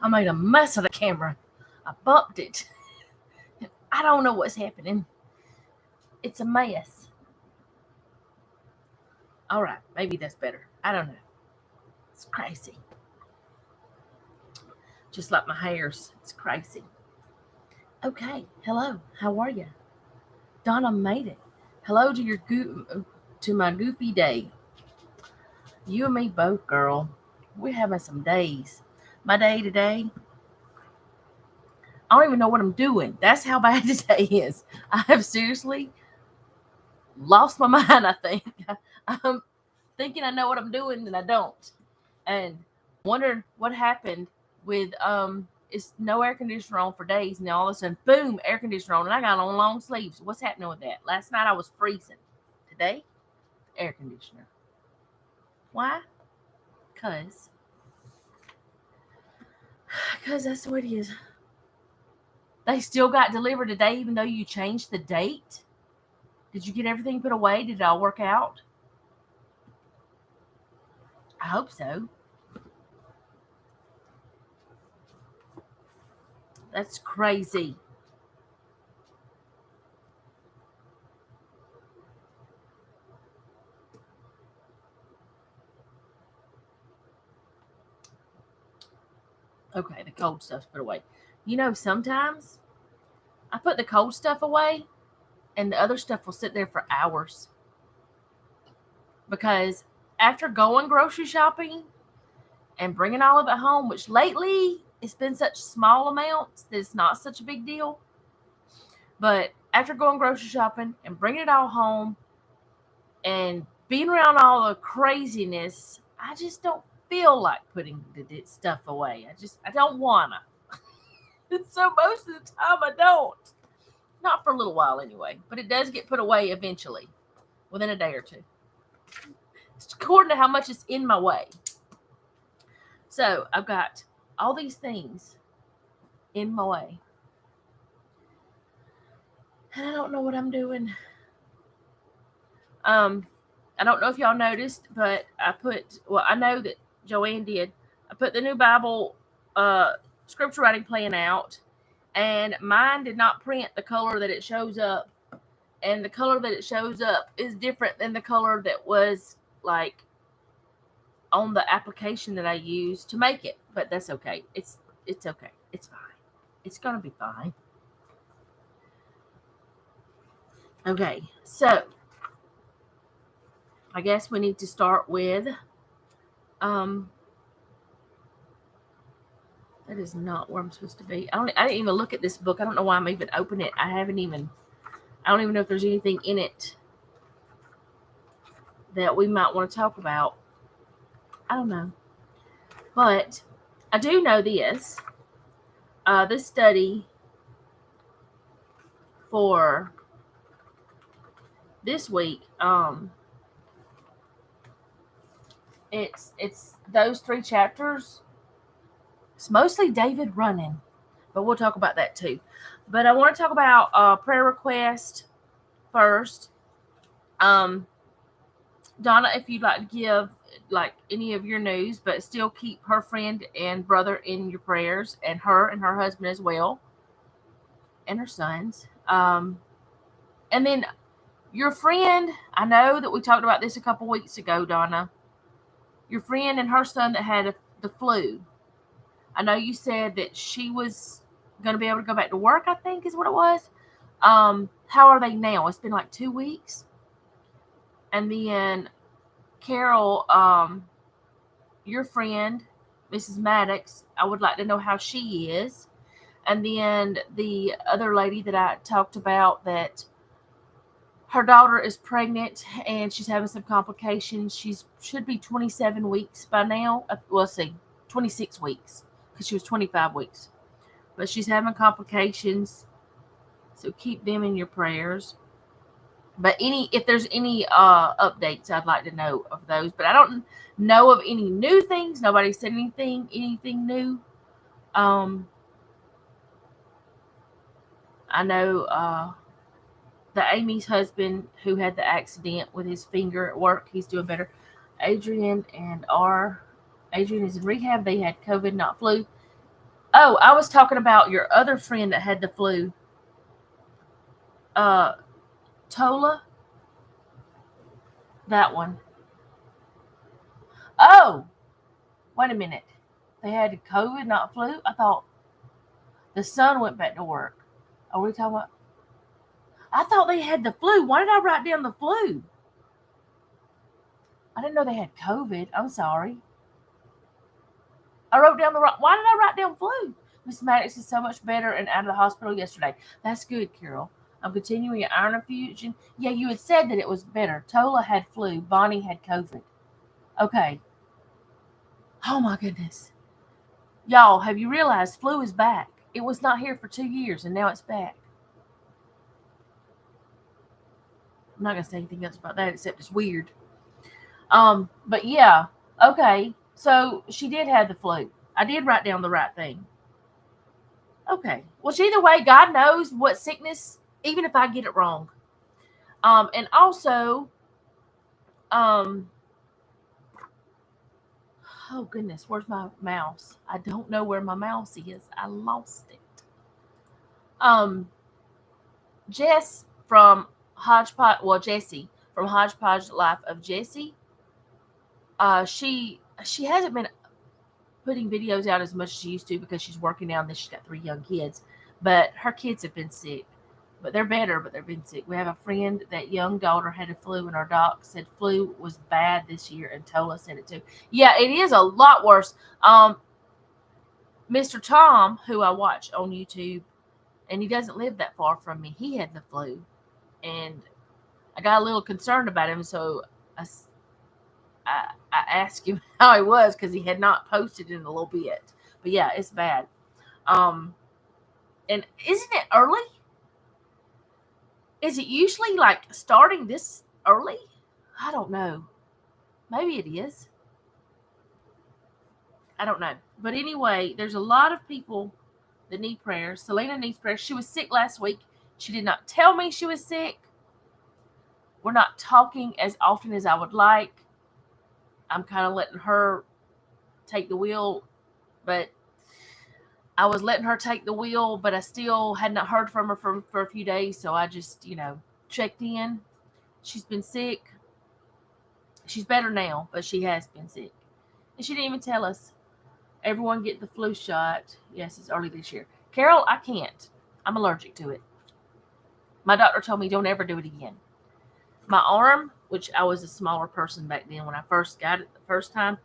made a mess of the camera. I bumped it. I don't know what's happening. It's a mess. All right, maybe that's better. I don't know. It's crazy. Just like my hairs. It's crazy. Okay. Hello. How are you? Donna made it. Hello to to my goofy day. You and me both, girl. We're having some days. My day today, I don't even know what I'm doing. That's how bad today is. I have seriously lost my mind, I think. I'm thinking I know what I'm doing and I don't. And wondering what happened with it's no air conditioner on for days, and then all of a sudden, boom, air conditioner on, and I got on long sleeves. What's happening with that? Last night I was freezing. Today, air conditioner. Why? Cause that's what it is. They still got delivered today, even though you changed the date. Did you get everything put away? Did it all work out? I hope so. That's crazy. Okay, the cold stuff's put away. Sometimes I put the cold stuff away and the other stuff will sit there for hours. Because after going grocery shopping and bringing all of it home, which lately it's been such small amounts that it's not such a big deal. But after going grocery shopping and bringing it all home and being around all the craziness, I just don't feel like putting the stuff away. I don't wanna. So most of the time I don't. Not for a little while anyway, but it does get put away eventually, within a day or two. It's according to how much is in my way. So I've got all these things in my way. And I don't know what I'm doing. I don't know if y'all noticed, but I know that Joanne did. I put the new Bible scripture writing plan out, and mine did not print the color that it shows up. And the color that it shows up is different than the color that was like on the application that I used to make it. But that's okay. It's okay. It's fine. It's gonna be fine. Okay, so I guess we need to start with um that is not where I'm supposed to be. I didn't even look at this book. I don't know why I'm even opening it. I don't even know if there's anything in it that we might want to talk about. I don't know. But I do know this. This study for this week, it's those 3 chapters. It's mostly David running, but we'll talk about that too. But I want to talk about prayer request first. Donna, if you'd like to give like any of your news, but still keep her friend and brother in your prayers, and her husband as well, and her sons. And then your friend, I know that we talked about this a couple weeks ago, Donna. Your friend and her son that had the flu. I know you said that she was going to be able to go back to work, I think is what it was. How are they now? It's been like 2 weeks. And then Carol, your friend, Mrs. Maddox, I would like to know how she is. And then the other lady that I talked about, that her daughter is pregnant and she's having some complications. She should be 27 weeks by now. Let's see, 26 weeks, because she was 25 weeks. But she's having complications, so keep them in your prayers. But if there's any updates, I'd like to know of those. But I don't know of any new things. Nobody said anything new. I know the Amy's husband who had the accident with his finger at work, he's doing better. Adrian is in rehab. They had COVID, not flu. Oh, I was talking about your other friend that had the flu. Uh, Tola, that one. Oh, wait a minute. They had COVID, not flu. I thought the son went back to work. Are we talking about? I thought they had the flu. Why did I write down the flu? I didn't know they had COVID. I'm sorry. I wrote down the wrong. Why did I write down flu? Miss Maddox is so much better and out of the hospital yesterday. That's good, Carol. I'm continuing your iron infusion. Yeah, you had said that it was better. Tola had flu. Bonnie had COVID. Okay. Oh my goodness. Y'all, have you realized flu is back? It was not here for 2 years and now it's back. I'm not gonna say anything else about that except it's weird. But yeah, okay. So she did have the flu. I did write down the right thing. Okay. Well, either way, God knows what sickness, even if I get it wrong. And also, um, oh goodness, where's my mouse? I don't know where my mouse is. I lost it. Um, Jess from Hodgepodge, well, Jessie from Hodgepodge Life of Jessie. She hasn't been putting videos out as much as she used to because she's working now and then she's got 3 young kids. But her kids have been sick. But they're better, but they've been sick. We have a friend that young daughter had a flu, and our doc said flu was bad this year, and Tola said it too. Yeah, it is a lot worse. Mr. Tom, who I watch on YouTube, and he doesn't live that far from me, he had the flu, and I got a little concerned about him, so I, I asked him how he was because he had not posted in a little bit. But yeah, it's bad. Um, and isn't it early? Is it usually like starting this early? I don't know. Maybe it is. I don't know. But anyway, there's a lot of people that need prayers. Selena needs prayers. She was sick last week. She did not tell me she was sick. We're not talking as often as I would like. I'm kind of letting her take the wheel, but I was letting her take the wheel, but I still had not heard from her for a few days. So I just, checked in. She's been sick. She's better now, but she has been sick. And she didn't even tell us. Everyone get the flu shot. Yes, it's early this year. Carol, I can't. I'm allergic to it. My doctor told me don't ever do it again. My arm, which I was a smaller person back then when I first got it the first time,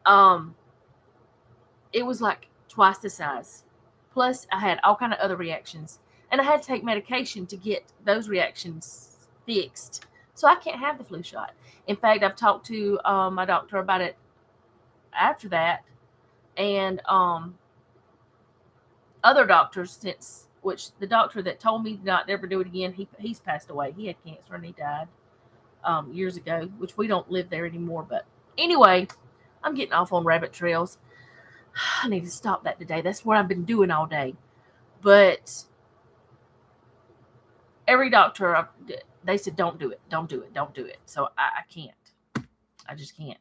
um, it was like twice the size. Plus, I had all kind of other reactions, and I had to take medication to get those reactions fixed. So I can't have the flu shot. In fact, I've talked to my doctor about it after that, and other doctors since, which the doctor that told me not never do it again, he's passed away. He had cancer and he died years ago, which we don't live there anymore. But anyway, I'm getting off on rabbit trails. I need to stop that today. That's what I've been doing all day. But every doctor, they said, don't do it, don't do it, don't do it. So I can't. I just can't.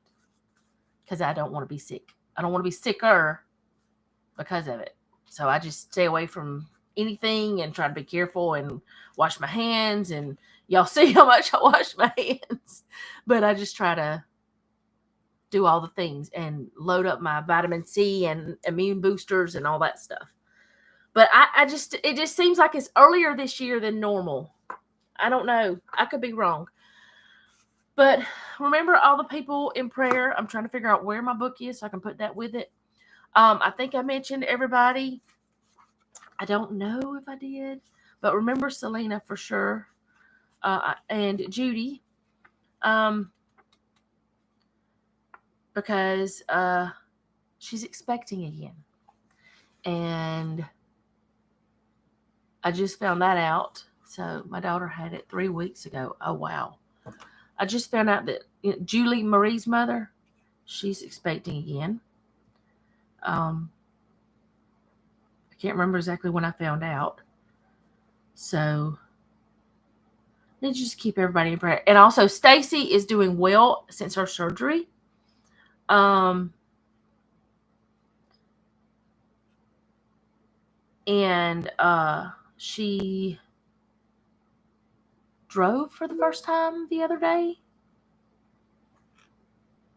Because I don't want to be sick. I don't want to be sicker because of it. So I just stay away from anything and try to be careful and wash my hands. And y'all see how much I wash my hands. But I just try to do all the things and load up my vitamin C and immune boosters and all that stuff. But it just seems like it's earlier this year than normal. I don't know. I could be wrong. But remember all the people in prayer. I'm trying to figure out where my book is so I can put that with it. I think I mentioned everybody. I don't know if I did, but remember Selena for sure, and Judy, because she's expecting again, and I just found that out. So my daughter had it 3 weeks ago. Oh wow! I just found out that Julie Marie's mother, she's expecting again. I can't remember exactly when I found out. So let's just keep everybody in prayer. And also Stacy is doing well since her surgery. Um and she drove for the first time the other day.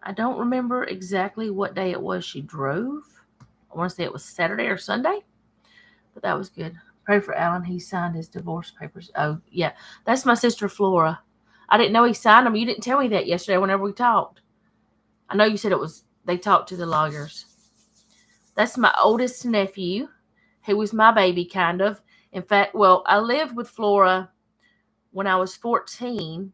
I don't remember exactly what day it was she drove. I want to say it was Saturday or Sunday, but that was good. Pray for Alan. He signed his divorce papers. Oh, yeah. That's my sister Flora. I didn't know he signed them. You didn't tell me that yesterday whenever we talked. I know you said it was they talked to the lawyers. That's my oldest nephew, who was my baby, kind of. In fact, well, I lived with Flora when I was 14,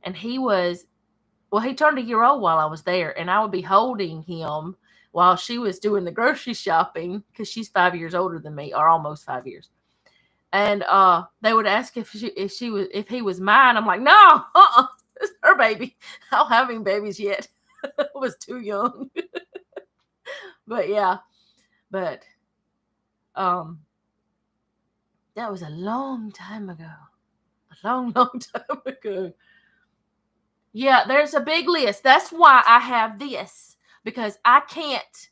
and he turned a year old while I was there, and I would be holding him while she was doing the grocery shopping because she's 5 years older than me, or almost 5 years. And they would ask if he was mine. I'm like, no, it's her baby. I don't have any babies yet. I was too young. But yeah, but um, that was a long time ago. A long, long time ago. Yeah, there's a big list. That's why I have this, because I can't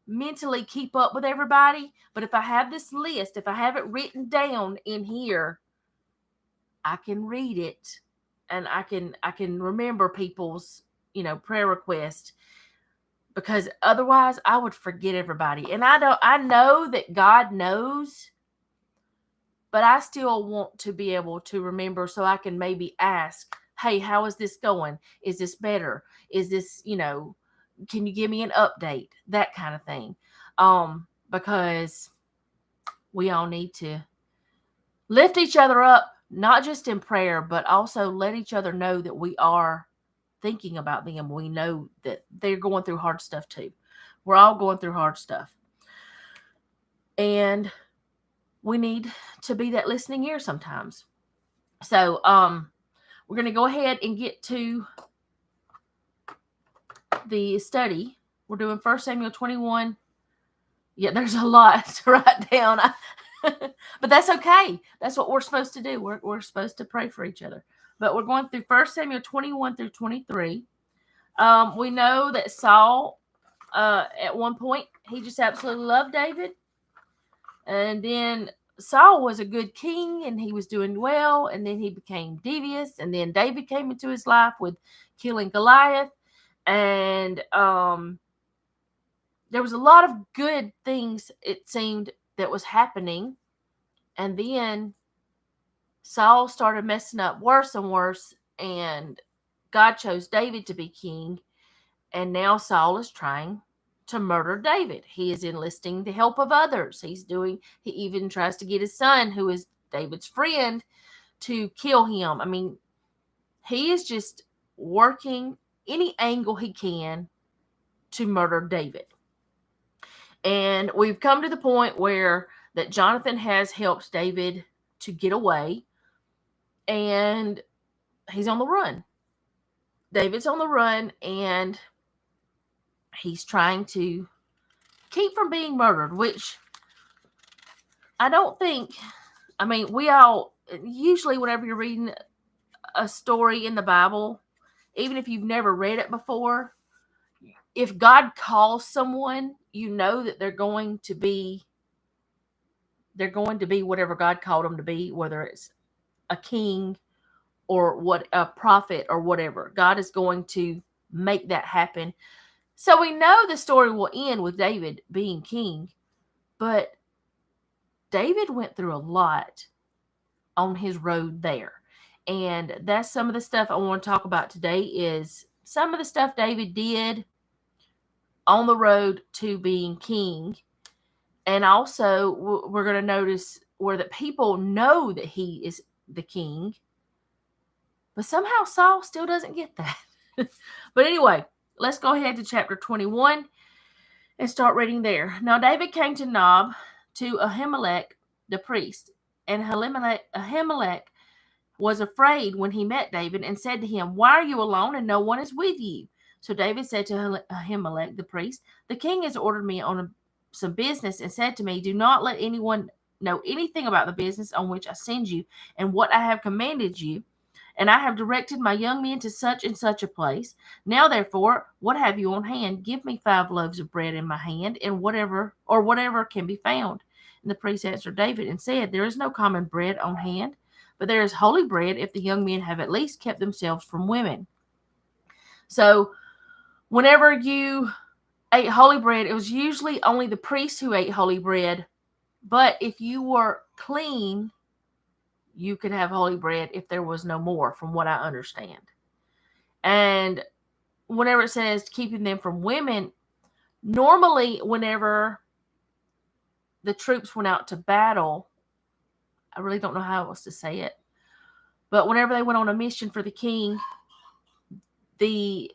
mentally keep up with everybody. But if I have this list, if I have it written down in here, I can read it, and I can remember people's, prayer requests, because otherwise I would forget everybody. And I know that God knows, but I still want to be able to remember so I can maybe ask, hey, how is this going? Is this better? Is this, can you give me an update? That kind of thing. Because we all need to lift each other up, not just in prayer, but also let each other know that we are thinking about them. We know that they're going through hard stuff too. We're all going through hard stuff. And we need to be that listening ear sometimes. So, we're going to go ahead and get to the study. We're doing 1 Samuel 21. Yeah, there's a lot to write down. But that's okay. That's what we're supposed to do. We're supposed to pray for each other. But we're going through 1 Samuel 21 through 23. We know that Saul, at one point, he just absolutely loved David. And then Saul was a good king, and he was doing well. And then he became devious. And then David came into his life with killing Goliath. And there was a lot of good things, it seemed, that was happening. And then Saul started messing up worse and worse, and God chose David to be king. And now Saul is trying to murder David. He is enlisting the help of others. He even tries to get his son, who is David's friend, to kill him. I mean, he is just working any angle he can to murder David. And we've come to the point where that Jonathan has helped David to get away, and he's on the run. David's on the run, and he's trying to keep from being murdered, which I don't think, we all, usually whenever you're reading a story in the Bible, even if you've never read it before, if God calls someone, you know that they're going to be whatever God called them to be, whether it's a king or a prophet or whatever. God is going to make that happen. So we know the story will end with David being king, but David went through a lot on his road there. And that's some of the stuff I want to talk about today, is some of the stuff David did on the road to being king. And also, we're going to notice where the people know that he is the king, but somehow Saul still doesn't get that. But anyway, let's go ahead to chapter 21 and start reading there. Now David came to Nob, to Ahimelech the priest, and Ahimelech was afraid when he met David and said to him, "Why are you alone and no one is with you?" So David said to Ahimelech the priest, "The king has ordered me on some business and said to me, 'Do not let anyone know anything about the business on which I send you and what I have commanded you. And I have directed my young men to such and such a place. Now, therefore, what have you on hand? Give me 5 loaves of bread in my hand, and whatever can be found.' And the priest answered David and said, there is no common bread on hand, but there is holy bread if the young men have at least kept themselves from women. So whenever you ate holy bread, it was usually only the priest who ate holy bread. But if you were clean, you could have holy bread if there was no more, from what I understand. And whenever it says keeping them from women, normally whenever the troops went out to battle, I really don't know how else to say it, but whenever they went on a mission for the king, the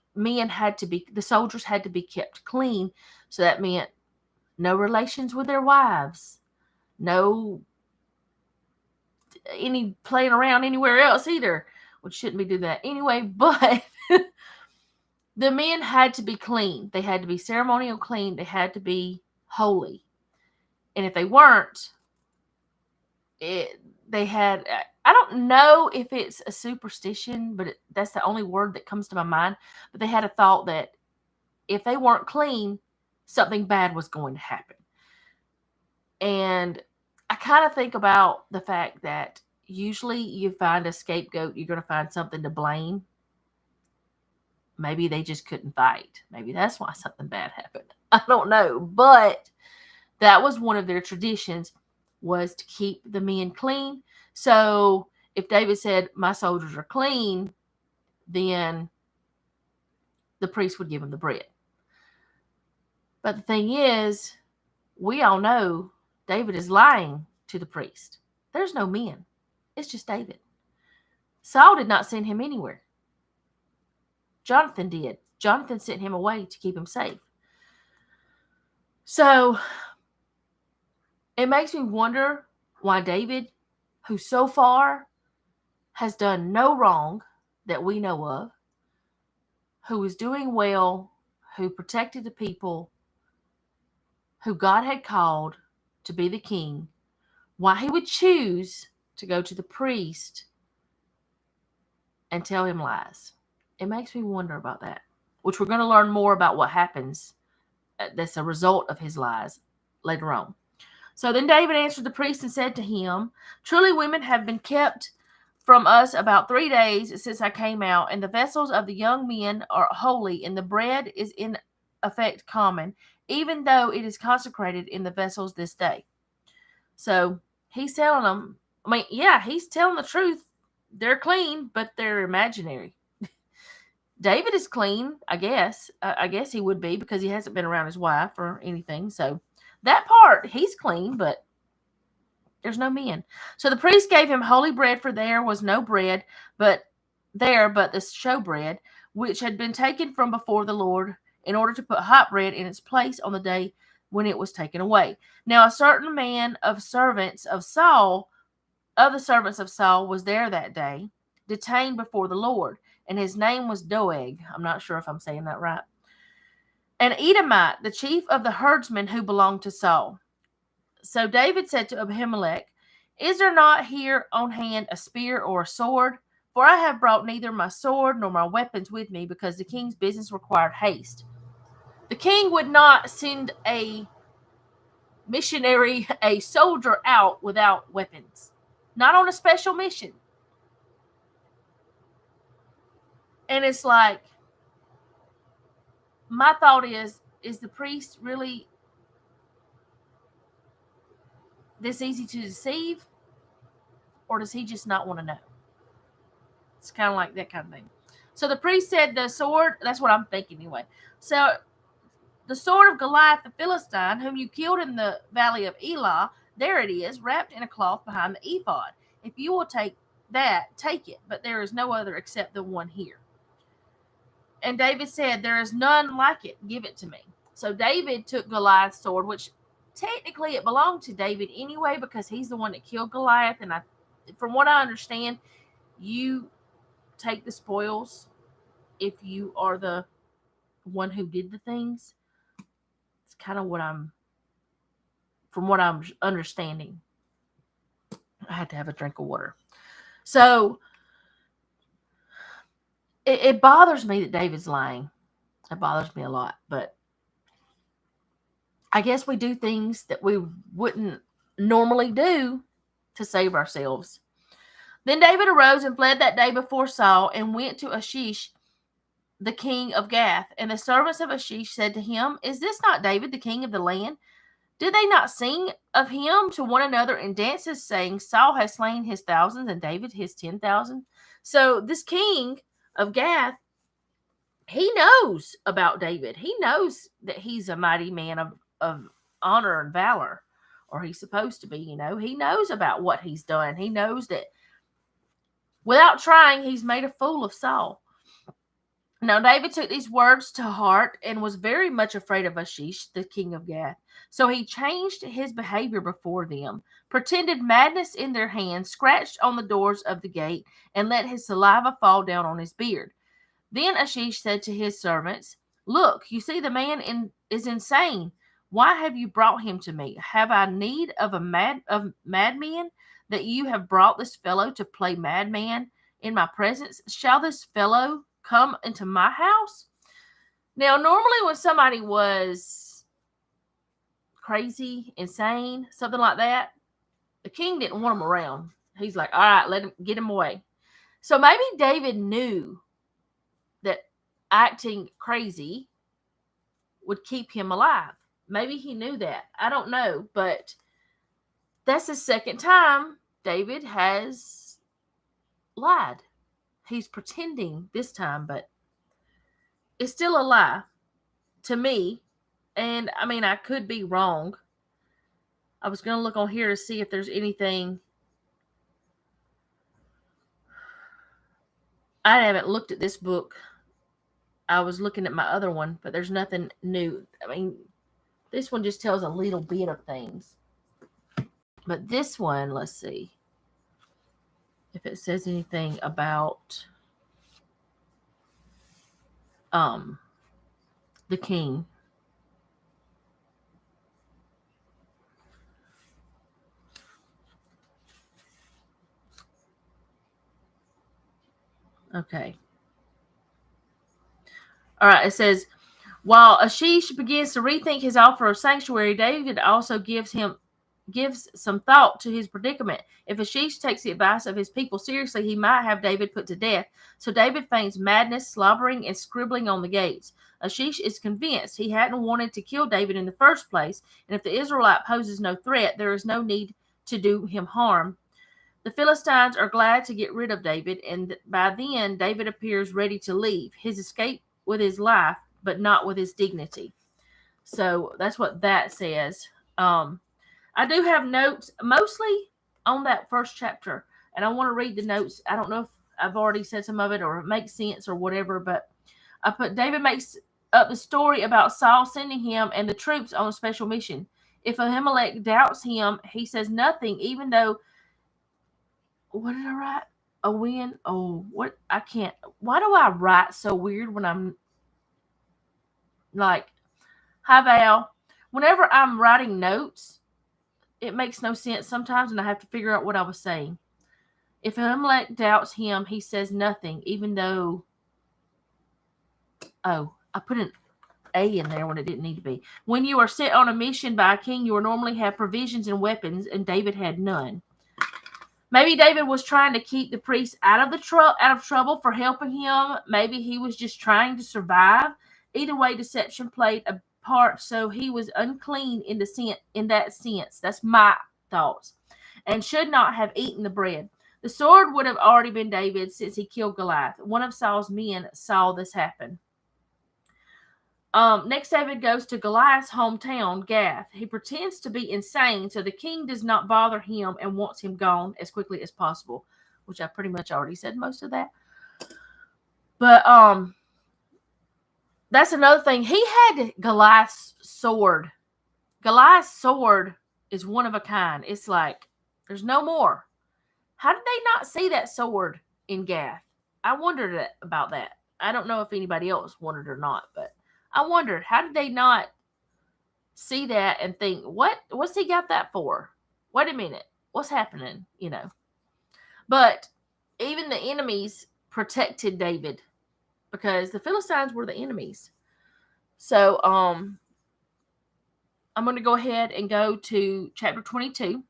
soldiers had to be kept clean. So that meant no relations with their wives, no any playing around anywhere else either, which shouldn't be doing that anyway. But the men had to be clean. They had to be ceremonial clean. They had to be holy. And if they weren't, they had, I don't know if it's a superstition, but that's the only word that comes to my mind. But they had a thought that if they weren't clean, something bad was going to happen. And I kind of think about the fact that usually you find a scapegoat, you're going to find something to blame. Maybe they just couldn't fight. Maybe that's why something bad happened. I don't know. But that was one of their traditions, was to keep the men clean. So if David said, my soldiers are clean, then the priest would give them the bread. But the thing is, we all know David is lying to the priest. There's no men. It's just David. Saul did not send him anywhere. Jonathan did. Jonathan sent him away to keep him safe. So it makes me wonder why David, who so far has done no wrong that we know of, who was doing well, who protected the people, who God had called to be the king, why he would choose to go to the priest and tell him lies. It makes me wonder about that, which we're going to learn more about what happens that's a result of his lies later on. So then David answered the priest and said to him, truly women have been kept from us about 3 days since I came out, and the vessels of the young men are holy, and the bread is in effect common, even though it is consecrated in the vessels this day. So he's telling them, he's telling the truth. They're clean, but they're imaginary. David is clean, I guess. I guess he would be, because he hasn't been around his wife or anything. So that part, he's clean, but there's no men. So the priest gave him holy bread, for there was no bread but the showbread, which had been taken from before the Lord, in order to put hot bread in its place on the day when it was taken away. Now a certain man of the servants of Saul, was there that day, detained before the Lord, and his name was Doeg. I'm not sure if I'm saying that right. An Edomite, the chief of the herdsmen who belonged to Saul. So David said to Ahimelech, is there not here on hand a spear or a sword? For I have brought neither my sword nor my weapons with me, because the king's business required haste. The king would not send a missionary, a soldier out without weapons. Not on a special mission. And it's like, my thought is the priest really this easy to deceive? Or does he just not want to know? It's kind of like that kind of thing. So the priest said, the sword, that's what I'm thinking anyway. So the sword of Goliath the Philistine, whom you killed in the valley of Elah, there it is, wrapped in a cloth behind the ephod. If you will take that, take it, but there is no other except the one here. And David said, there is none like it. Give it to me. So David took Goliath's sword, which technically it belonged to David anyway, because he's the one that killed Goliath. And from what I understand, you take the spoils if you are the one who did the things. It's kind of from what I'm understanding. I had to have a drink of water. So it bothers me that David's lying. It bothers me a lot, but I guess we do things that we wouldn't normally do to save ourselves. Then David arose and fled that day before Saul and went to Achish, the king of Gath. And the servants of Achish said to him, Is this not David, the king of the land? Did they not sing of him to one another in dances, saying, Saul has slain his thousands and David his 10,000? So this king of Gath, he knows about David. He knows that he's a mighty man of honor and valor, or he's supposed to be, He knows about what he's done. He knows that without trying, he's made a fool of Saul. Now David took these words to heart and was very much afraid of Achish, the king of Gath. So he changed his behavior before them, pretended madness in their hands, scratched on the doors of the gate, and let his saliva fall down on his beard. Then Achish said to his servants, Look, you see the man is insane. Why have you brought him to me? Have I need of madmen that you have brought this fellow to play madman in my presence? Shall this fellow come into my house? Now, normally when somebody was crazy, insane, something like that, the king didn't want him around. He's like, all right, get him away. So maybe David knew that acting crazy would keep him alive. Maybe he knew that. I don't know, but that's the second time David has lied. He's pretending this time, but it's still a lie to me. And I mean, I could be wrong. I was going to look on here to see if there's anything. I haven't looked at this book. I was looking at my other one, but there's nothing new. I mean, this one just tells a little bit of things. But this one, let's see if it says anything about the king. Okay. All right, it says, while Achish begins to rethink his offer of sanctuary, David also gives some thought to his predicament. If Achish takes the advice of his people seriously, he might have David put to death. So David feigns madness, slobbering, and scribbling on the gates. Achish is convinced he hadn't wanted to kill David in the first place, and if the Israelite poses no threat, there is no need to do him harm. The Philistines are glad to get rid of David, and by then David appears ready to leave. His escape with his life, but not with his dignity. So that's what that says. I do have notes mostly on that first chapter, and I want to read the notes. I don't know if I've already said some of it or it makes sense or whatever, but I put David makes up the story about Saul sending him and the troops on a special mission. If Ahimelech doubts him, he says nothing, even though, what did I write? A win? Oh, what? I can't. Why do I write so weird when I'm like, hi Val? Whenever I'm writing notes, it makes no sense sometimes, and I have to figure out what I was saying. If Ahimelech doubts him, he says nothing, even though. Oh, I put an A in there when it didn't need to be. When you are sent on a mission by a king, you will normally have provisions and weapons, and David had none. Maybe David was trying to keep the priest out of trouble for helping him. Maybe he was just trying to survive. Either way, deception played a part, so he was unclean in that sense. That's my thoughts. And should not have eaten the bread. The sword would have already been David's since he killed Goliath. One of Saul's men saw this happen. Next, David goes to Goliath's hometown, Gath. He pretends to be insane, so the king does not bother him and wants him gone as quickly as possible, which I pretty much already said most of that. But that's another thing. He had Goliath's sword. Goliath's sword is one of a kind. It's like there's no more. How did they not see that sword in Gath? I wondered about that. I don't know if anybody else wondered or not, but I wondered, how did they not see that and think, what's he got that for? Wait a minute. What's happening? But even the enemies protected David because the Philistines were the enemies. So, I'm going to go ahead and go to chapter 22.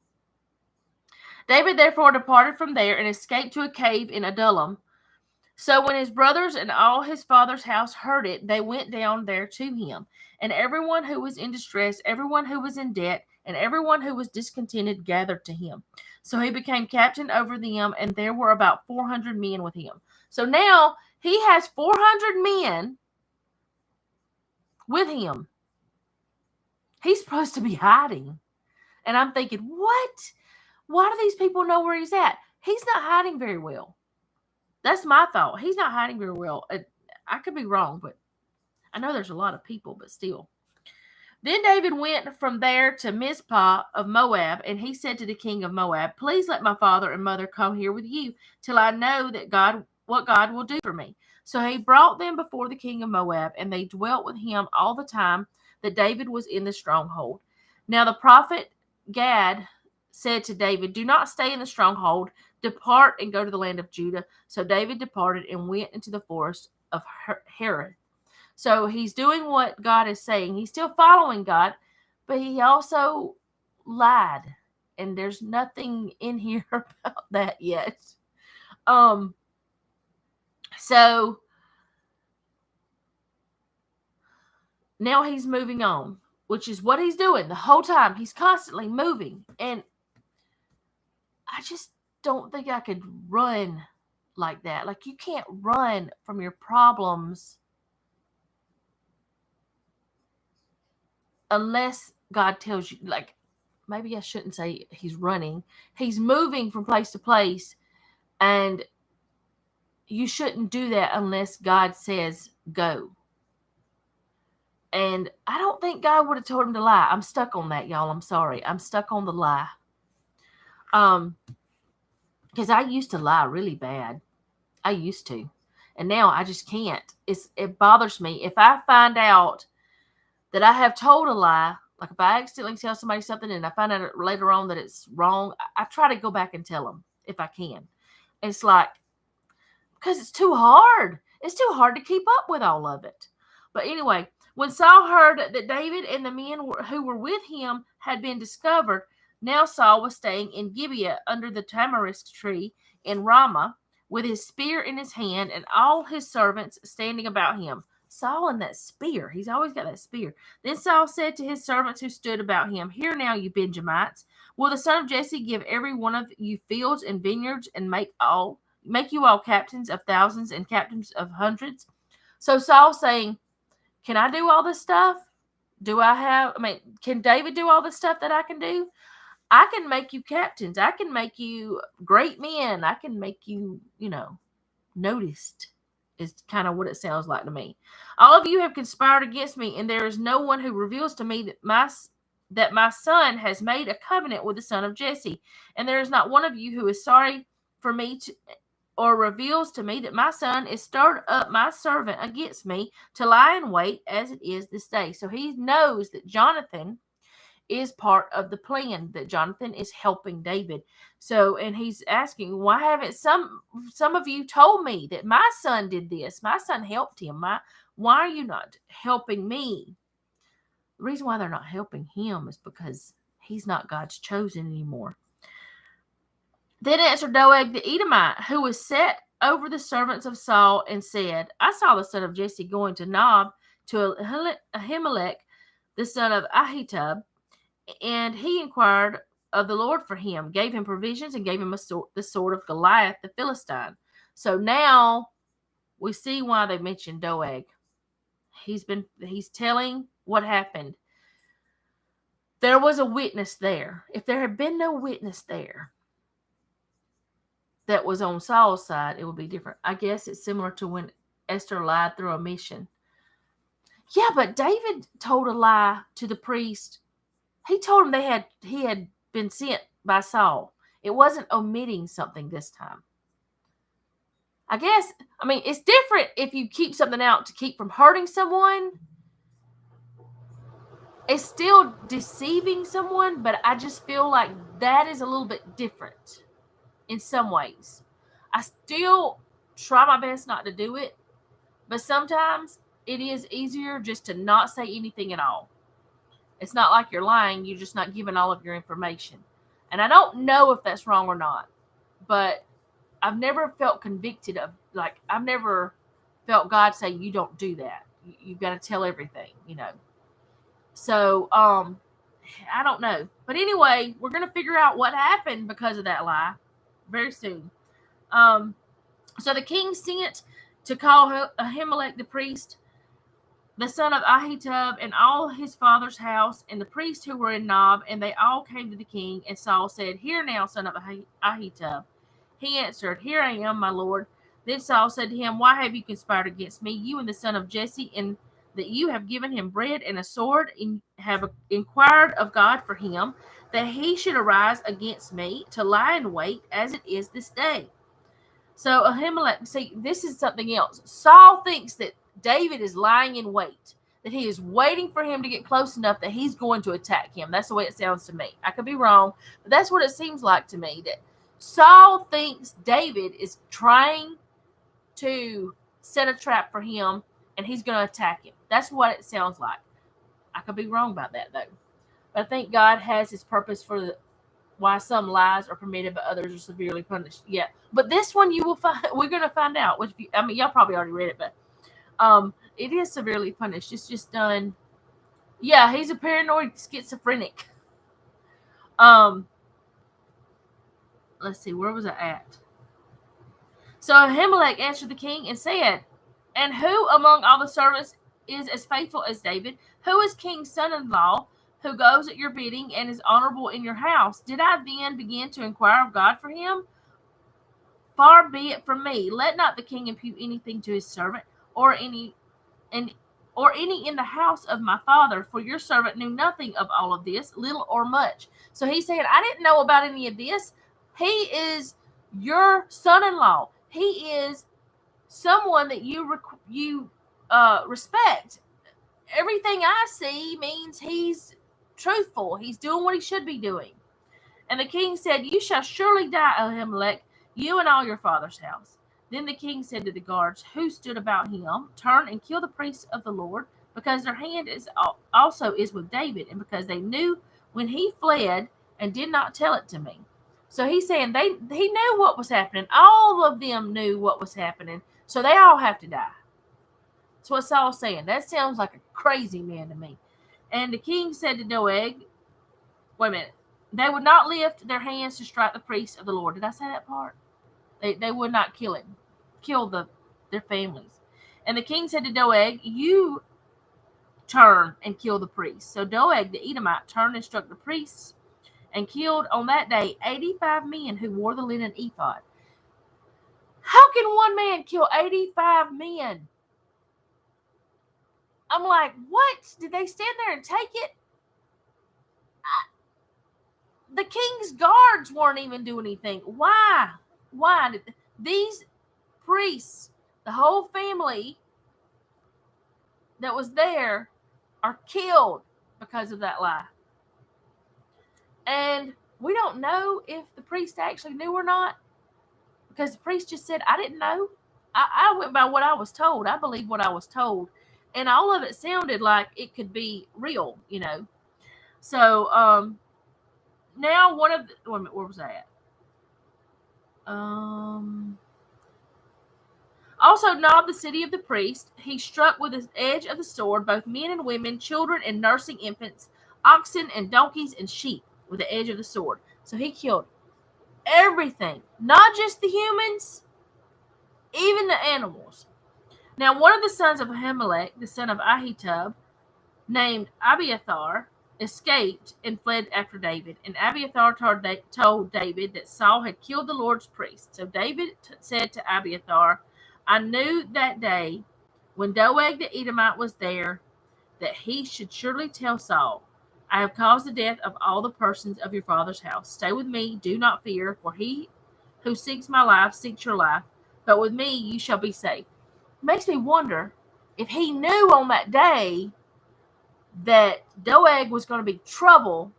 David therefore departed from there and escaped to a cave in Adullam. So when his brothers and all his father's house heard it, they went down there to him. And everyone who was in distress, everyone who was in debt, and everyone who was discontented gathered to him. So he became captain over them, and there were about 400 men with him. So now he has 400 men with him. He's supposed to be hiding. And I'm thinking, what? Why do these people know where he's at? He's not hiding very well. That's my thought. He's not hiding very well. I could be wrong, but I know there's a lot of people, but still. Then David went from there to Mizpah of Moab, and he said to the king of Moab, please let my father and mother come here with you till I know that what God will do for me. So he brought them before the king of Moab, and they dwelt with him all the time that David was in the stronghold. Now the prophet Gad said to David, do not stay in the stronghold. Depart and go to the land of Judah. So David departed and went into the forest of Hereth. So he's doing what God is saying. He's still following God, but he also lied. And there's nothing in here about that yet. So now he's moving on, which is what he's doing the whole time. He's constantly moving. And I just don't think I could run like that. Like, you can't run from your problems unless God tells you. Like, maybe I shouldn't say he's running. He's moving from place to place, and you shouldn't do that unless God says go. And I don't think God would have told him to lie. I'm stuck on that, y'all. I'm sorry. I'm stuck on the lie. Because I used to lie really bad. I used to. And now I just can't. It bothers me. If I find out that I have told a lie, like if I accidentally tell somebody something and I find out later on that it's wrong, I try to go back and tell them if I can. It's like, because it's too hard. It's too hard to keep up with all of it. But anyway, when Saul heard that David and the men who were with him had been discovered, now Saul was staying in Gibeah under the tamarisk tree in Ramah with his spear in his hand and all his servants standing about him. Saul and that spear. He's always got that spear. Then Saul said to his servants who stood about him, hear now, you Benjamites. Will the son of Jesse give every one of you fields and vineyards and make you all captains of thousands and captains of hundreds? So Saul saying, can I do all this stuff? Can David do all the stuff that I can do? I can make you captains. I can make you great men. I can make you, noticed, is kind of what it sounds like to me. All of you have conspired against me, and there is no one who reveals to me that my son has made a covenant with the son of Jesse. And there is not one of you who is sorry for me or reveals to me that my son is stirred up my servant against me to lie in wait as it is this day. So he knows that Jonathan is part of the plan, that Jonathan is helping David. So, and he's asking, why haven't some of you told me that my son did this? My son helped him. Why are you not helping me? The reason why they're not helping him is because he's not God's chosen anymore. Then answered Doeg the Edomite, who was set over the servants of Saul, and said, I saw the son of Jesse going to Nob to Ahimelech, the son of Ahitub, and he inquired of the Lord for him, gave him provisions, and gave him the sword of Goliath the Philistine. So now we see why they mentioned Doeg. He's telling what happened. There was a witness there. If there had been no witness there that was on Saul's side, it would be different. I guess it's similar to when Esther lied through a mission. Yeah, but David told a lie to the priest. He told him he had been sent by Saul. It wasn't omitting something this time. I guess, it's different if you keep something out to keep from hurting someone. It's still deceiving someone, but I just feel like that is a little bit different in some ways. I still try my best not to do it, but sometimes it is easier just to not say anything at all. It's not like you're lying. You're just not giving all of your information. And I don't know if that's wrong or not, but I've never felt convicted of, like, I've never felt God say, you don't do that. You've got to tell everything, So, I don't know. But anyway, we're going to figure out what happened because of that lie very soon. So the king sent to call Ahimelech the priest, the son of Ahitub, and all his father's house, and the priests who were in Nob, and they all came to the king. And Saul said, Hear now, son of Ahitub. He answered, Here I am, my lord. Then Saul said to him, Why have you conspired against me, you and the son of Jesse, and that you have given him bread and a sword, and have inquired of God for him, that he should arise against me to lie in wait, as it is this day? So Ahimelech, see, this is something else. Saul thinks that David is lying in wait, that he is waiting for him to get close enough that he's going to attack him. That's the way it sounds to me. I could be wrong, but that's what it seems like to me, that Saul thinks David is trying to set a trap for him and he's going to attack him. That's what it sounds like. I could be wrong about that, though. But I think God has his purpose for why some lies are permitted but others are severely punished. Yeah, but this one you will find, we're going to find out, which, I mean, y'all probably already read it, but it is severely punished. It's just done. Yeah, he's a paranoid schizophrenic. Let's see, where was I at? So Ahimelech answered the king and said, And who among all the servants is as faithful as David? Who is king's son-in-law, who goes at your bidding and is honorable in your house? Did I then begin to inquire of God for him? Far be it from me. Let not the king impute anything to his servant, or any in the house of my father, for your servant knew nothing of all of this, little or much. So he's saying, I didn't know about any of this. He is your son-in-law. He is someone that you respect. Everything I see means he's truthful. He's doing what he should be doing. And the king said, You shall surely die, Ahimelech, you and all your father's house. Then the king said to the guards who stood about him, Turn and kill the priests of the Lord, because their hand also is with David, and because they knew when he fled and did not tell it to me. So he's saying he knew what was happening. All of them knew what was happening. So they all have to die. That's what Saul's saying. That sounds like a crazy man to me. And the king said to Doeg, wait a minute, they would not lift their hands to strike the priests of the Lord. Did I say that part? They would not kill their families. And the king said to Doeg, You turn and kill the priests. So Doeg the Edomite turned and struck the priests and killed on that day 85 men who wore the linen ephod. How can one man kill 85 men? I'm like, what? Did they stand there and take it? The king's guards weren't even doing anything. Why? Why did these priests, the whole family that was there, are killed because of that lie? And we don't know if the priest actually knew or not, because the priest just said, I didn't know. I went by what I was told. I believe what I was told. And all of it sounded like it could be real, So, now one of the, wait a minute, where was I at? Also, Nob, the city of the priest, he struck with the edge of the sword both men and women, children and nursing infants, oxen and donkeys and sheep with the edge of the sword. So he killed everything, not just the humans, even the animals. Now, one of the sons of Ahimelech, the son of Ahitub, named Abiathar, escaped and fled after David. And Abiathar told David that Saul had killed the Lord's priest. So David said to Abiathar, I knew that day when Doeg the Edomite was there that he should surely tell Saul, I have caused the death of all the persons of your father's house. Stay with me, do not fear, for he who seeks my life seeks your life, but with me you shall be safe. It makes me wonder if he knew on that day that Doeg was going to be trouble,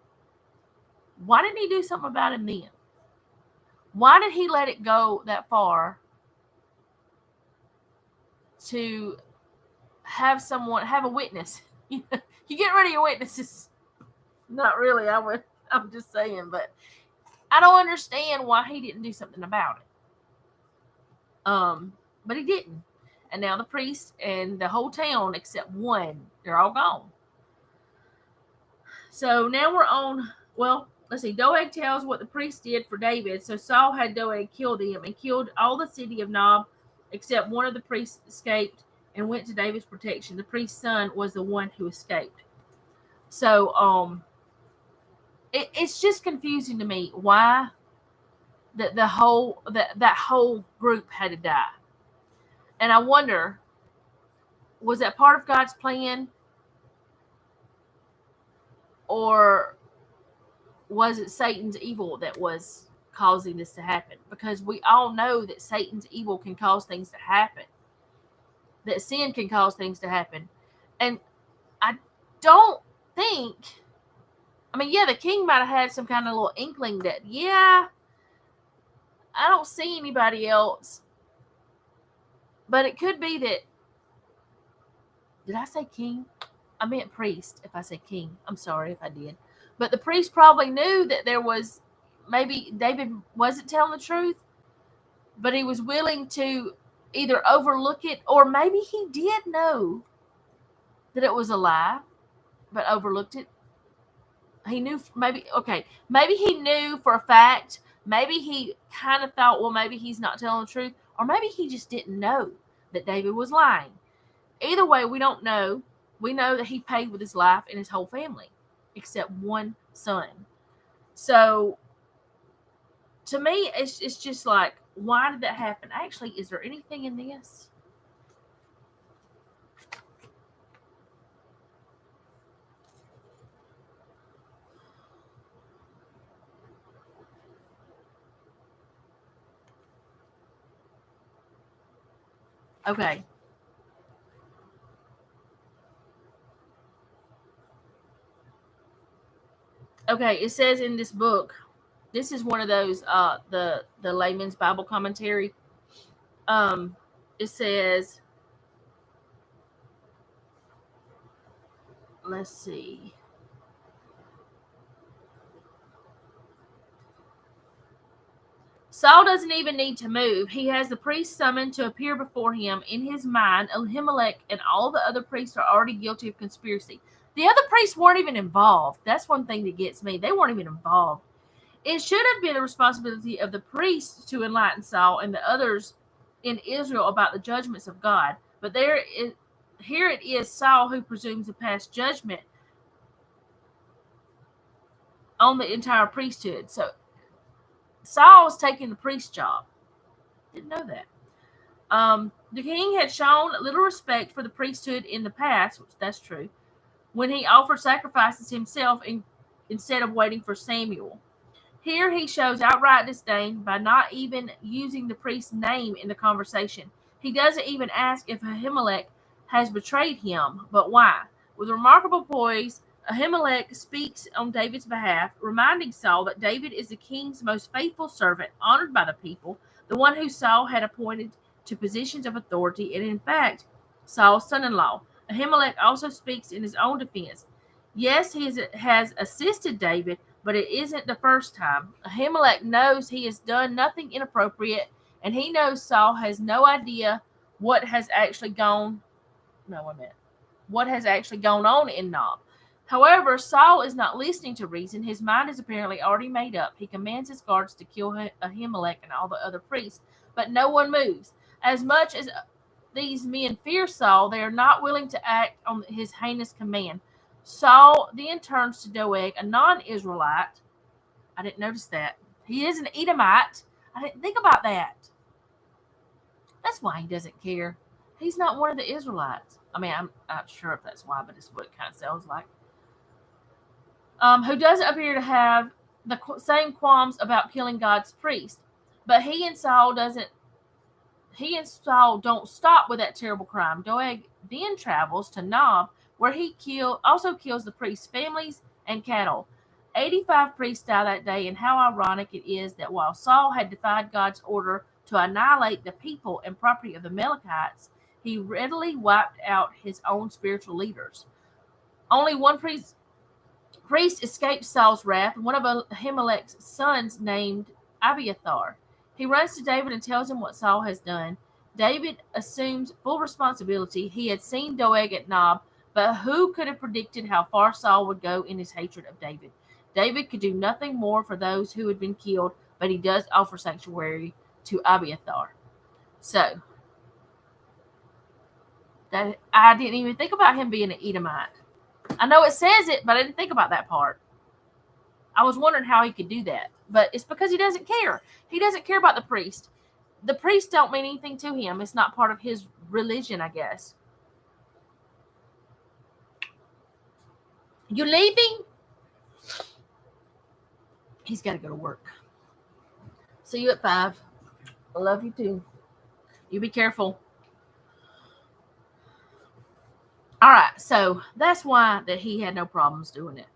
why didn't he do something about him then? Why did he let it go that far to have a witness? You get rid of your witnesses. Not really. I'm just saying, but I don't understand why he didn't do something about it. But he didn't. And now the priest and the whole town, except one, they're all gone. So now we're on. Well, let's see. Doeg tells what the priest did for David. So Saul had Doeg killed him and killed all the city of Nob, except one of the priests escaped and went to David's protection. The priest's son was the one who escaped. So it's just confusing to me why that whole group had to die. And I wonder, was that part of God's plan, or was it Satan's evil that was causing this to happen? Because we all know that Satan's evil can cause things to happen, that sin can cause things to happen. And I don't think, I mean, yeah, the king might have had some kind of little inkling that, yeah, I don't see anybody else. But it could be that, did I say king? I meant priest if I said king. I'm sorry if I did. But the priest probably knew that there was, maybe David wasn't telling the truth, but he was willing to either overlook it, or maybe he did know that it was a lie, but overlooked it. He knew, maybe he knew for a fact. Maybe he kind of thought, well, maybe he's not telling the truth, or maybe he just didn't know that David was lying. Either way, we don't know. We know that he paid with his life and his whole family, except one son. So, to me, it's just like, why did that happen? Actually, is there anything in this? Okay. Okay, it says in this book, this is one of those the layman's Bible commentary. Um it says, let's see. Saul doesn't even need to move. He has the priest summoned to appear before him. In his mind, Ahimelech and all the other priests are already guilty of conspiracy. The other priests weren't even involved. That's one thing that gets me. They weren't even involved. It should have been the responsibility of the priests to enlighten Saul and the others in Israel about the judgments of God. But here it is Saul who presumes to pass judgment on the entire priesthood. So Saul's taking the priest's job. Didn't know that. The king had shown little respect for the priesthood in the past, which that's true, when he offered sacrifices himself instead of waiting for Samuel. Here he shows outright disdain by not even using the priest's name in the conversation. He doesn't even ask if Ahimelech has betrayed him, but why? With remarkable poise, Ahimelech speaks on David's behalf, reminding Saul that David is the king's most faithful servant, honored by the people, the one who Saul had appointed to positions of authority, and in fact, Saul's son-in-law. Ahimelech also speaks in his own defense. Yes, he has assisted David, but it isn't the first time. Ahimelech knows he has done nothing inappropriate, and he knows Saul has no idea what has actually gone. No, wait a minute. What has actually gone on in Nob. However, Saul is not listening to reason. His mind is apparently already made up. He commands his guards to kill Ahimelech and all the other priests, but no one moves. As much as these men fear Saul, they are not willing to act on his heinous command. Saul then turns to Doeg, a non-Israelite. I didn't notice that. He is an Edomite. I didn't think about that. That's why he doesn't care. He's not one of the Israelites. I mean, I'm not sure if that's why, but it's what it kind of sounds like. Who doesn't appear to have the same qualms about killing God's priest. But he and Saul don't stop with that terrible crime. Doeg then travels to Nob, where he also kills the priest's families and cattle. 85 priests die that day, and how ironic it is that while Saul had defied God's order to annihilate the people and property of the Amalekites, he readily wiped out his own spiritual leaders. Only one priest priest escapes Saul's wrath. One of Ahimelech's sons, named Abiathar, he runs to David and tells him what Saul has done. David assumes full responsibility. He had seen Doeg at Nob, but who could have predicted how far Saul would go in his hatred of David? David could do nothing more for those who had been killed, but he does offer sanctuary to Abiathar. So, I didn't even think about him being an Edomite. I know it says it, but I didn't think about that part. I was wondering how he could do that. But it's because he doesn't care. He doesn't care about the priest. The priests don't mean anything to him. It's not part of his religion, I guess. You leaving? He's got to go to work. See you at 5. I love you too. You be careful. All right, so that's why that he had no problems doing it.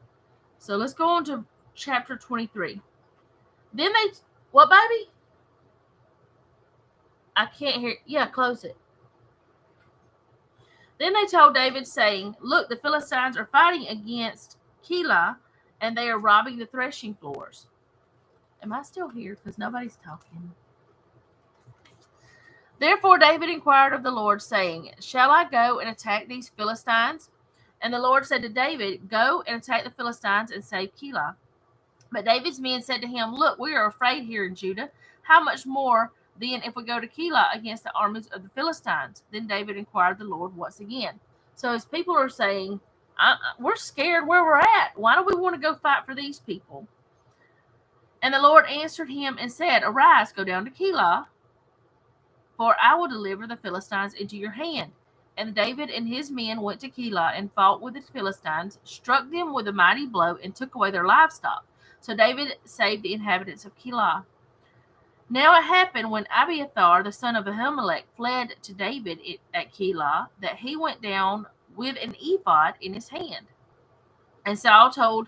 So let's go on to chapter 23. Then they, what, baby? I can't hear. Yeah, close it. Then they told David, saying, look, the Philistines are fighting against Keilah, and they are robbing the threshing floors. Am I still here? Because nobody's talking. Therefore David inquired of the Lord, saying, shall I go and attack these Philistines? And the Lord said to David, go and attack the Philistines and save Keilah. But David's men said to him, look, we are afraid here in Judah. How much more then if we go to Keilah against the armies of the Philistines? Then David inquired the Lord once again. So his people are saying, we're scared where we're at. Why do we want to go fight for these people? And the Lord answered him and said, arise, go down to Keilah, for I will deliver the Philistines into your hand. And David and his men went to Keilah and fought with the Philistines, struck them with a mighty blow, and took away their livestock. So David saved the inhabitants of Keilah. Now it happened when Abiathar, the son of Ahimelech, fled to David at Keilah, that he went down with an ephod in his hand. And Saul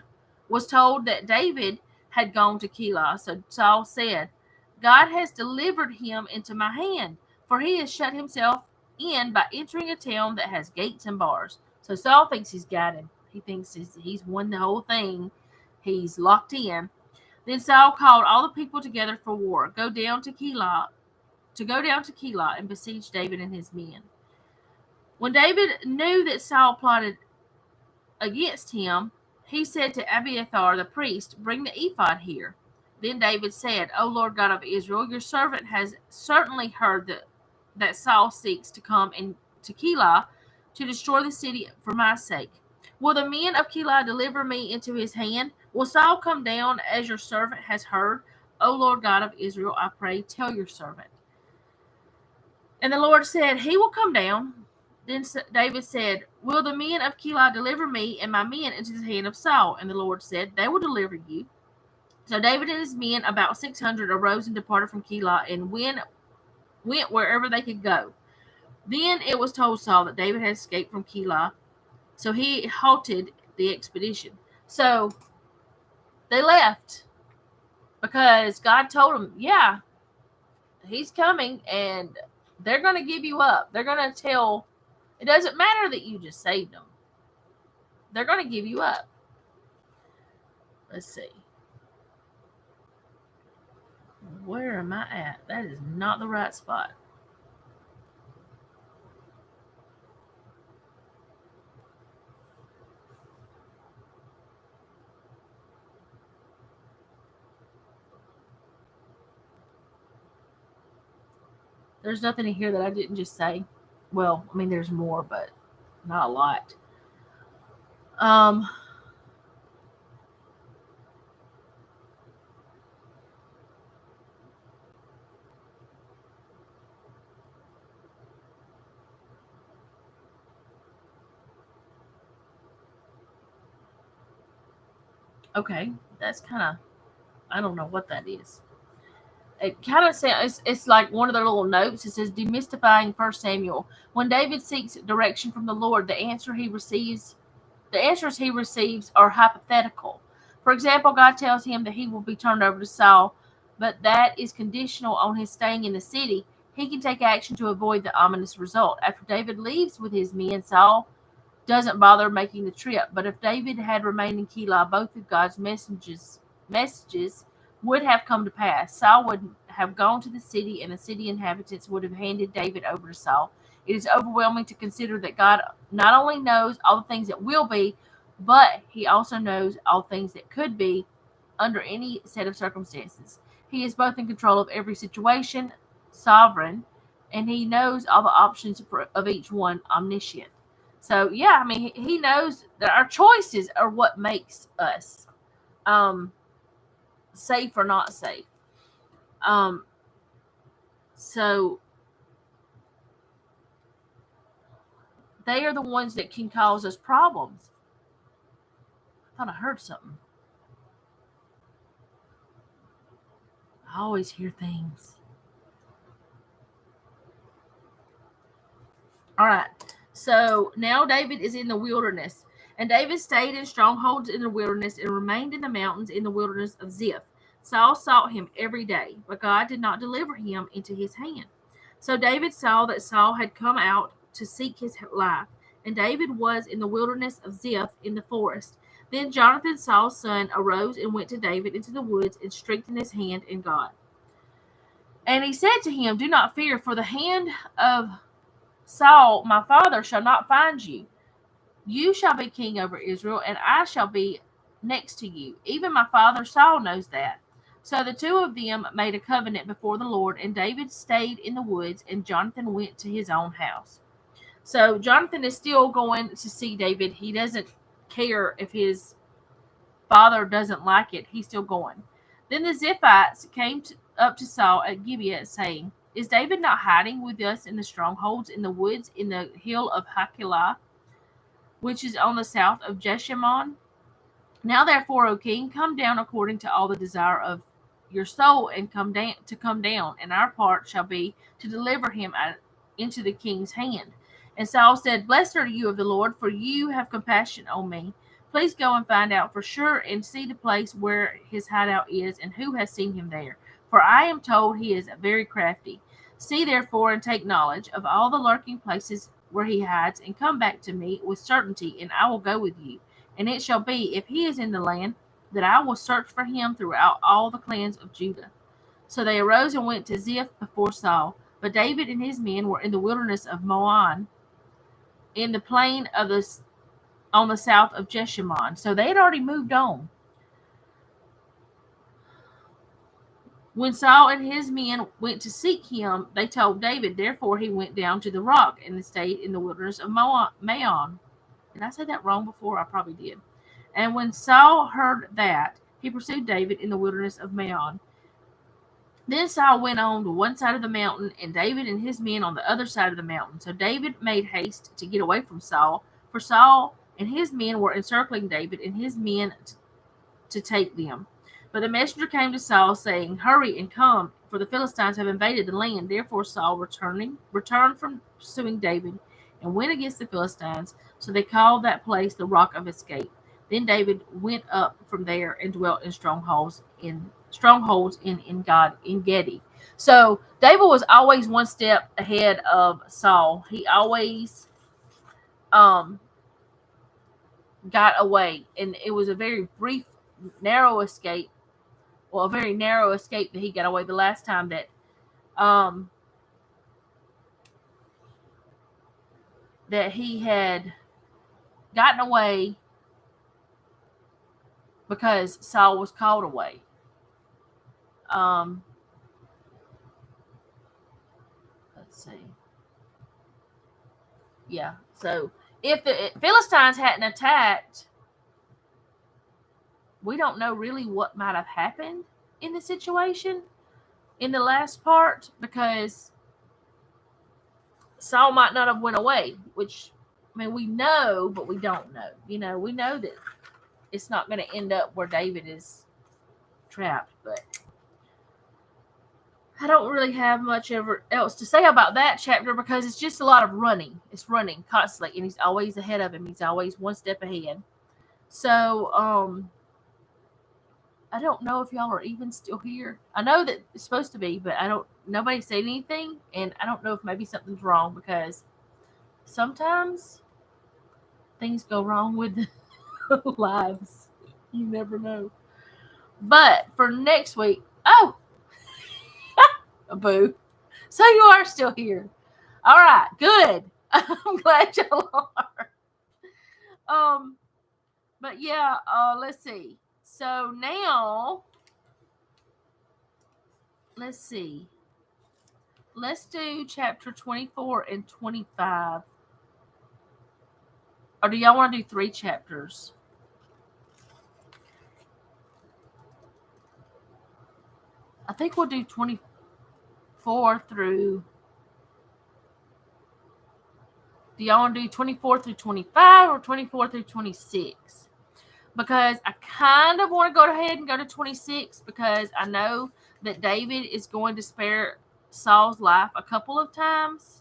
was told that David had gone to Keilah. So Saul said, God has delivered him into my hand, for he has shut himself in by entering a town that has gates and bars. So Saul thinks he's got him. He thinks he's won the whole thing. He's locked in. Then Saul called all the people together for war. Go down to Keilah and besiege David and his men. When David knew that Saul plotted against him, he said to Abiathar the priest, bring the ephod here. Then David said, O Lord God of Israel, your servant has certainly heard that Saul seeks to come into Keilah to destroy the city for my sake. Will the men of Keilah deliver me into his hand? Will Saul come down as your servant has heard? O Lord God of Israel, I pray, tell your servant. And the Lord said, he will come down. Then David said, will the men of Keilah deliver me and my men into the hand of Saul? And the Lord said, they will deliver you. So David and his men, about 600, arose and departed from Keilah and went wherever they could go. Then it was told Saul that David had escaped from Keilah, so he halted the expedition. So they left because God told them, yeah, he's coming and they're going to give you up. They're going to tell, it doesn't matter that you just saved them. They're going to give you up. Let's see. Where am I at? That is not the right spot. There's nothing in here that I didn't just say. Well, I mean, there's more, but not a lot. Okay, that's kind of, I don't know what that is. It kind of says, it's like one of their little notes. It says, demystifying 1 Samuel. When David seeks direction from the Lord, the answers he receives are hypothetical. For example, God tells him that he will be turned over to Saul, but that is conditional on his staying in the city. He can take action to avoid the ominous result. After David leaves with his men, Saul doesn't bother making the trip. But if David had remained in Keilah, both of God's messages would have come to pass. Saul would have gone to the city, and the city inhabitants would have handed David over to Saul. It is overwhelming to consider that God not only knows all the things that will be, but he also knows all things that could be under any set of circumstances. He is both in control of every situation, sovereign, and he knows all the options of each one, omniscient. So yeah, I mean, he knows that our choices are what makes us um, safe or not safe. Um, so they are the ones that can cause us problems. I thought I heard something. I always hear things. All right. So now David is in the wilderness. And David stayed in strongholds in the wilderness and remained in the mountains in the wilderness of Ziph. Saul sought him every day, but God did not deliver him into his hand. So David saw that Saul had come out to seek his life, and David was in the wilderness of Ziph in the forest. Then Jonathan, Saul's son, arose and went to David into the woods and strengthened his hand in God. And he said to him, "Do not fear, for the hand of Saul, my father, shall not find you. You shall be king over Israel, and I shall be next to you. Even my father Saul knows that." So the two of them made a covenant before the Lord, and David stayed in the woods, and Jonathan went to his own house. So Jonathan is still going to see David. He doesn't care if his father doesn't like it. He's still going. Then the Ziphites came up to Saul at Gibeah, saying, "Is David not hiding with us in the strongholds in the woods in the hill of Hakilah, which is on the south of Jeshimon? Now therefore, O king, come down according to all the desire of your soul, and come down, and our part shall be to deliver him into the king's hand." And Saul said, "Blessed are you of the Lord, for you have compassion on me. Please go and find out for sure, and see the place where his hideout is, and who has seen him there. For I am told he is very crafty. See therefore, and take knowledge of all the lurking places where he hides, and come back to me with certainty, and I will go with you. And it shall be, if he is in the land, that I will search for him throughout all the clans of Judah." So they arose and went to Ziph before Saul. But David and his men were in the wilderness of Moan, in the plain of on the south of Jeshimon. So they had already moved on. When Saul and his men went to seek him, they told David. Therefore he went down to the rock and stayed in the wilderness of Maon. Did I say that wrong before? I probably did. And when Saul heard that, he pursued David in the wilderness of Maon. Then Saul went on to one side of the mountain, and David and his men on the other side of the mountain. So David made haste to get away from Saul, for Saul and his men were encircling David and his men to take them. But the messenger came to Saul, saying, "Hurry and come, for the Philistines have invaded the land." Therefore Saul returned from pursuing David and went against the Philistines. So they called that place the Rock of Escape. Then David went up from there and dwelt in strongholds in Gedi. So David was always one step ahead of Saul. He always got away, and it was a very brief, narrow escape. Well, a very narrow escape that he got away the last time that he had gotten away because Saul was called away. Let's see. Yeah. So if the Philistines hadn't attacked, we don't know really what might have happened in the situation in the last part, because Saul might not have went away, which, I mean, we know, but we don't know. We know that it's not going to end up where David is trapped, but I don't really have much else to say about that chapter, because it's just a lot of running. It's running constantly, and he's always ahead of him. He's always one step ahead. So, I don't know if y'all are even still here. I know that it's supposed to be, but nobody said anything, and I don't know if maybe something's wrong, because sometimes things go wrong with lives. You never know. But for next week, oh, boo. So you are still here. All right, good. I'm glad y'all are. Um, but yeah, let's see. So now, let's see. Let's do chapter 24 and 25. Or do y'all want to do 3 chapters? I think we'll do 24 through. Do y'all want to do 24 through 25 or 24 through 26? Because I kind of want to go ahead and go to 26 because I know that David is going to spare Saul's life a couple of times.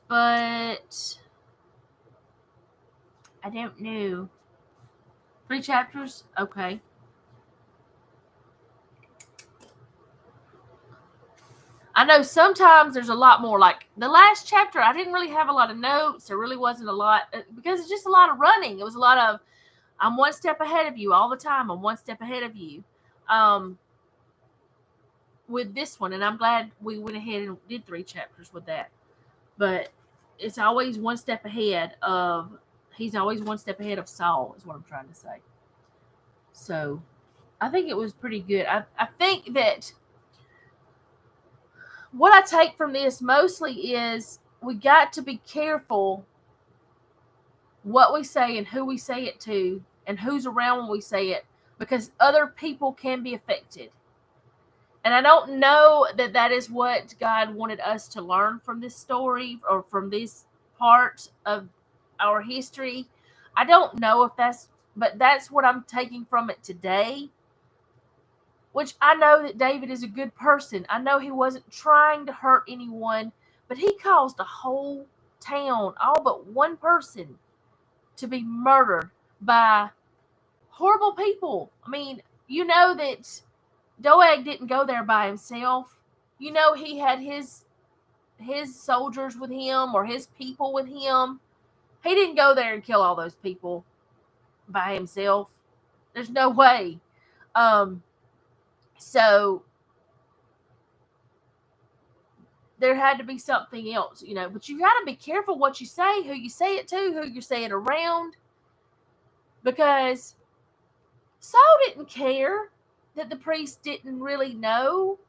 But I don't know. 3 chapters? Okay. I know sometimes there's a lot more. Like the last chapter, I didn't really have a lot of notes. There really wasn't a lot because it's just a lot of running. It was a lot of, I'm one step ahead of you all the time. I'm one step ahead of you. With this one, and I'm glad we went ahead and did 3 chapters with that. But it's always one step ahead of, he's always one step ahead of Saul, is what I'm trying to say. So I think it was pretty good. I think that what I take from this mostly is we got to be careful what we say and who we say it to and who's around when we say it, because other people can be affected. And I don't know that that is what God wanted us to learn from this story or from this part of our history. I don't know if that's, but that's what I'm taking from it today. Which I know that David is a good person. I know he wasn't trying to hurt anyone, but he caused a whole town, all but one person, to be murdered by horrible people. I mean, you know that Doeg didn't go there by himself. You know he had his soldiers with him or his people with him. He didn't go there and kill all those people by himself. There's no way. So there had to be something else, you know. But you got to be careful what you say, who you say it to, who you say it around. Because Saul didn't care that the priest didn't really know.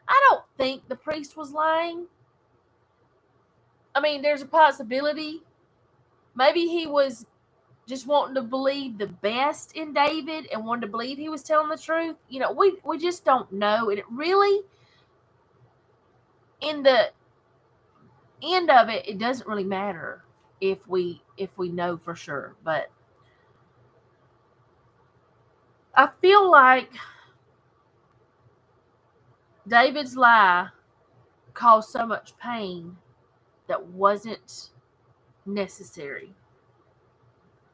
I don't think the priest was lying. I mean, there's a possibility. Maybe he was just wanting to believe the best in David and wanted to believe he was telling the truth. You know, we just don't know. And it really, in the end of it, it doesn't really matter if we know for sure. But I feel like David's lie caused so much pain that wasn't necessary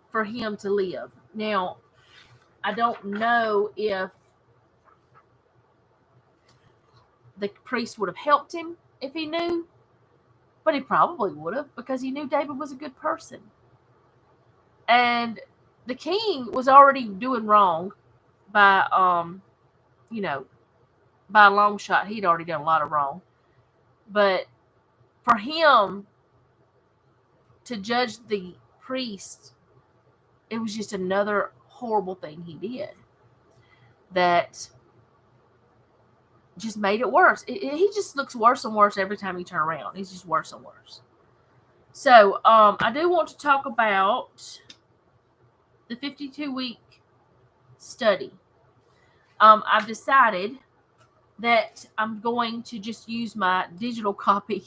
for him to live. Now, I don't know if the priest would have helped him if he knew, but he probably would have, because he knew David was a good person. And the king was already doing wrong by, you know, by a long shot. He'd already done a lot of wrong. But for him to judge the priest, it was just another horrible thing he did that just made it worse. He just looks worse and worse every time you turn around. He's just worse and worse. So I do want to talk about the 52-week study. I've decided that I'm going to just use my digital copy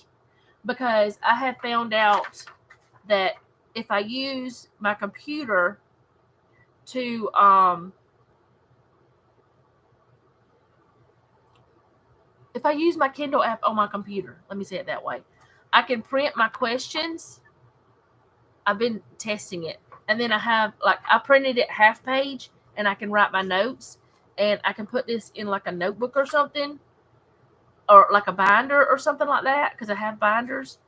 because I have found out that if I use my computer to if I use my Kindle app on my computer, let me say it that way, I can print my questions. I've been testing it. And then I printed it half page and I can write my notes, and I can put this in like a notebook or something, or like a binder or something like that, because I have binders.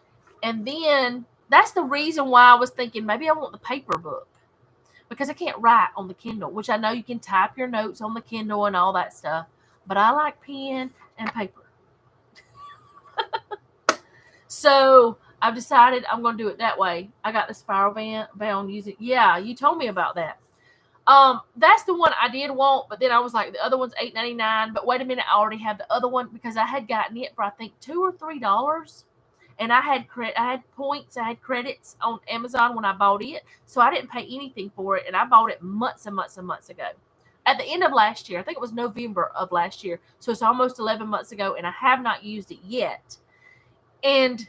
And then that's the reason why I was thinking maybe I want the paper book, because I can't write on the Kindle, which I know you can type your notes on the Kindle and all that stuff, but I like pen and paper. So I've decided I'm going to do it that way. I got the spiral bound using. Yeah, you told me about that. That's the one I did want, but then I was like, the other one's $8.99. But wait a minute, I already have the other one because I had gotten it for I think $2 or $3, and I had points, I had credits on Amazon when I bought it, so I didn't pay anything for it, and I bought it months and months and months ago. At the end of last year, I think it was November of last year, so it's almost 11 months ago, and I have not used it yet. And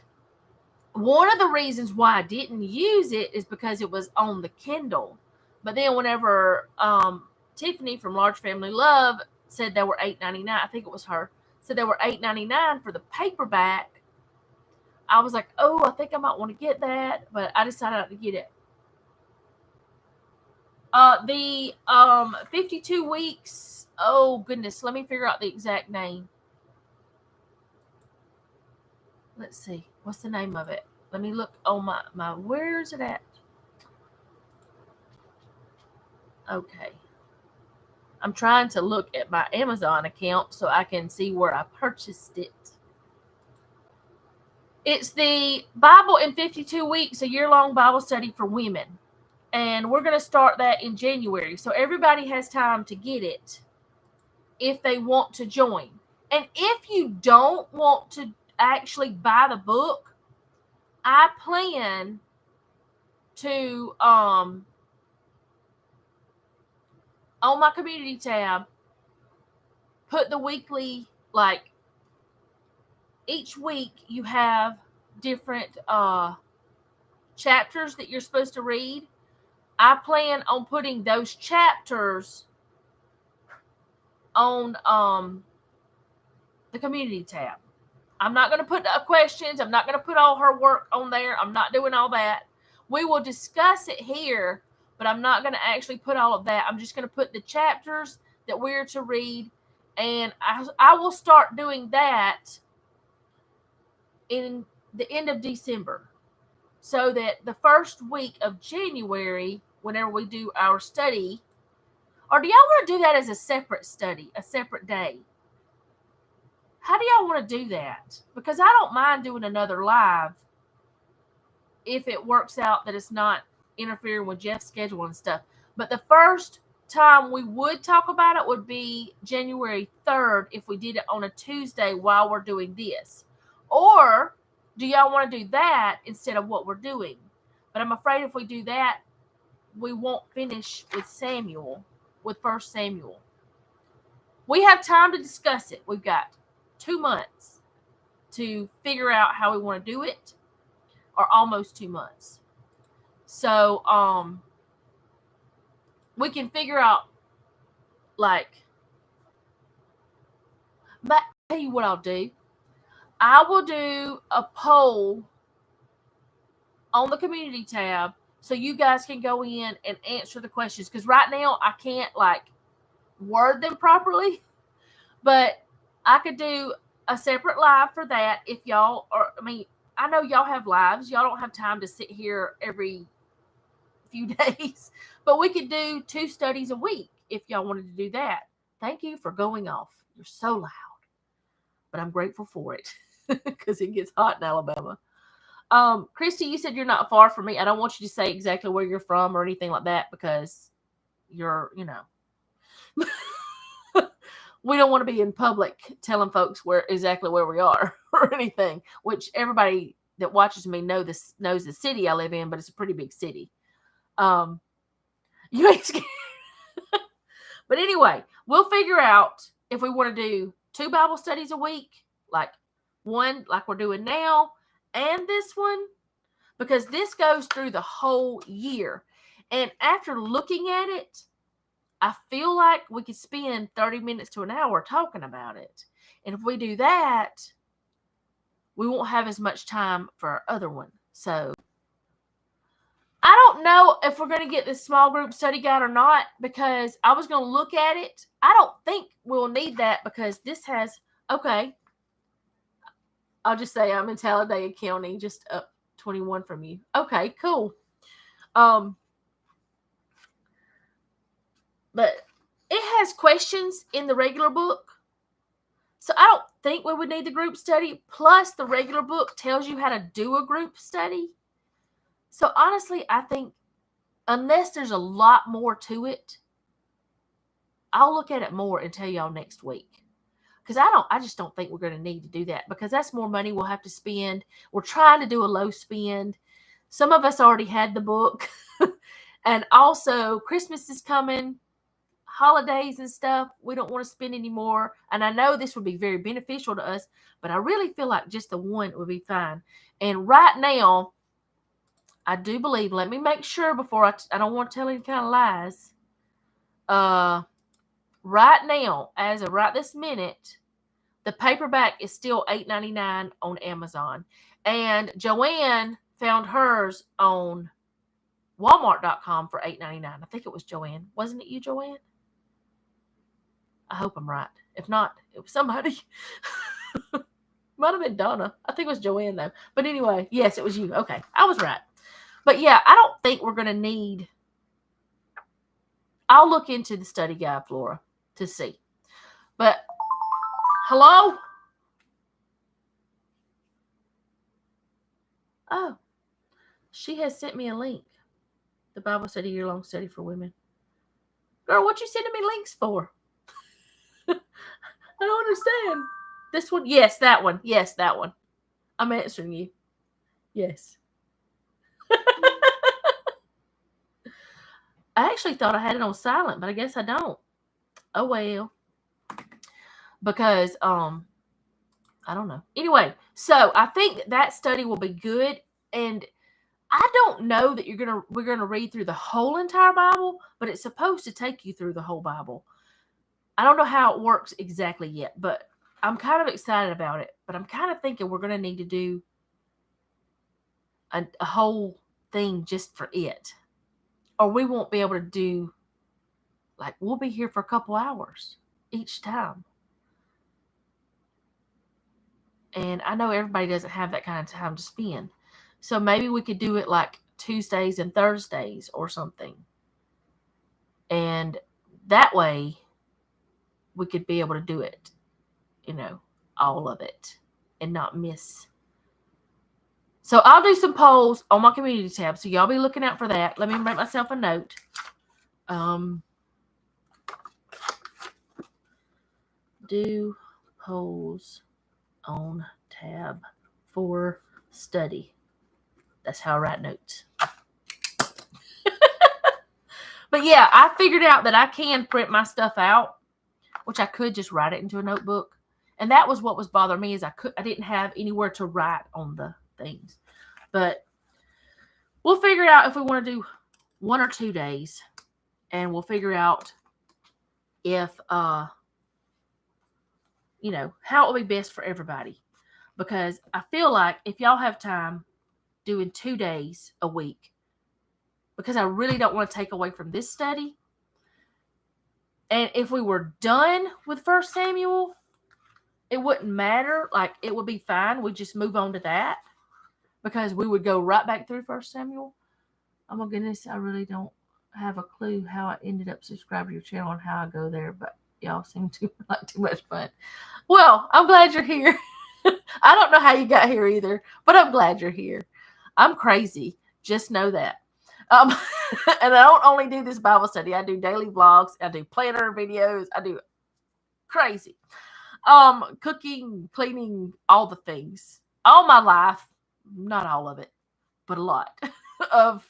one of the reasons why I didn't use it is because it was on the Kindle. But then whenever Tiffany from Large Family Love said they were $8.99, I think it was her, said they were $8.99 for the paperback, I was like, oh, I think I might want to get that, but I decided not to get it. The 52 weeks, oh goodness, let me figure out the exact name. Let's see, what's the name of it? Let me look on my where is it at? Okay. I'm trying to look at my Amazon account so I can see where I purchased it. It's the Bible in 52 Weeks, a year-long Bible study for women. And we're going to start that in January. So everybody has time to get it if they want to join. And if you don't want to actually buy the book, I plan to on my community tab put the weekly, like each week you have different chapters that you're supposed to read. I plan on putting those chapters on the community tab. I'm not going to put questions. I'm not going to put all her work on there. I'm not doing all that. We will discuss it here, but I'm not going to actually put all of that. I'm just going to put the chapters that we're to read, and I will start doing that in the end of December, so that the first week of January, whenever we do our study, or do y'all want to do that as a separate study, a separate day? How do y'all want to do that? Because I don't mind doing another live if it works out that it's not interfering with Jeff's schedule and stuff. But the first time we would talk about it would be January 3rd if we did it on a Tuesday while we're doing this. Or do y'all want to do that instead of what we're doing? But I'm afraid if we do that, we won't finish with Samuel, with 1 Samuel. We have time to discuss it. We've got 2 months to figure out how we want to do it, or almost 2 months. So we can figure out, like, but I'll tell you what I'll do. I will do a poll on the community tab so you guys can go in and answer the questions, because right now I can't like word them properly, but I could do a separate live for that if y'all are. I mean, I know y'all have lives. Y'all don't have time to sit here every few days, but we could do 2 studies a week if y'all wanted to do that. Thank you for going off. You're so loud, but I'm grateful for it because it gets hot in Alabama. Christy, you said you're not far from me. I don't want you to say exactly where you're from or anything like that, because you're, we don't want to be in public telling folks exactly where we are or anything, which everybody that watches me knows the city I live in, but it's a pretty big city. You ain't scared. But anyway, we'll figure out if we want to do 2 Bible studies a week, like one like we're doing now, and this one, because this goes through the whole year. And after looking at it, I feel like we could spend 30 minutes to an hour talking about it. And if we do that, we won't have as much time for our other one. So I don't know if we're going to get this small group study guide or not, because I was going to look at it. I don't think we'll need that, because this has, okay, I'll just say I'm in Talladega County, just up 21 from you. Okay, cool. But it has questions in the regular book. So I don't think we would need the group study. Plus, the regular book tells you how to do a group study. So honestly, I think unless there's a lot more to it, I'll look at it more and tell y'all next week. Because I just don't think we're going to need to do that, because that's more money we'll have to spend. We're trying to do a low spend. Some of us already had the book. And also, Christmas is coming, holidays and stuff. We don't want to spend any more. And I know this would be very beneficial to us, but I really feel like just the one would be fine. And right now, I do believe, let me make sure before I don't want to tell any kind of lies. Right now, as of right this minute, the paperback is still $8.99 on Amazon. And Joanne found hers on Walmart.com for $8.99. I think it was Joanne. Wasn't it you, Joanne? I hope I'm right. If not, it was somebody. Might have been Donna. I think it was Joanne, though. But anyway, yes, it was you. Okay, I was right. But yeah, I don't think we're going to need... I'll look into the study guide, Flora, to see. But, hello? Oh, she has sent me a link. The Bible Study Year-Long Study for Women. Girl, what you sending me links for? I don't understand. This one? Yes, that one. Yes, that one. I'm answering you. Yes. I actually thought I had it on silent, but I guess I don't. Oh, well. Because, I don't know. Anyway, so I think that study will be good. And I don't know that we're gonna read through the whole entire Bible, but it's supposed to take you through the whole Bible. I don't know how it works exactly yet, but I'm kind of excited about it. But I'm kind of thinking we're gonna need to do a whole thing just for it, or we won't be able to do. Like, we'll be here for a couple hours each time. And I know everybody doesn't have that kind of time to spend. So maybe we could do it like Tuesdays and Thursdays or something. And that way we could be able to do it, all of it and not miss. So I'll do some polls on my community tab. So y'all be looking out for that. Let me make myself a note. Do polls on tab for study. That's how I write notes. But yeah, I figured out that I can print my stuff out, which I could just write it into a notebook. And that was what was bothering me, is I didn't have anywhere to write on the things. But we'll figure out if we want to do 1 or 2 days, and we'll figure out if how it will be best for everybody. Because I feel like if y'all have time, doing 2 days a week, because I really don't want to take away from this study. And if we were done with 1 Samuel, it wouldn't matter. Like, it would be fine. We'd just move on to that, because we would go right back through 1 Samuel. Oh my goodness, I really don't have a clue how I ended up subscribing to your channel and how I go there, but y'all seem to like too much fun. Well, I'm glad you're here. I don't know how you got here either, but I'm glad you're here. I'm crazy. Just know that. And I don't only do this Bible study. I do daily vlogs. I do planner videos. I do crazy. Cooking, cleaning, all the things. All my life. Not all of it, but a lot of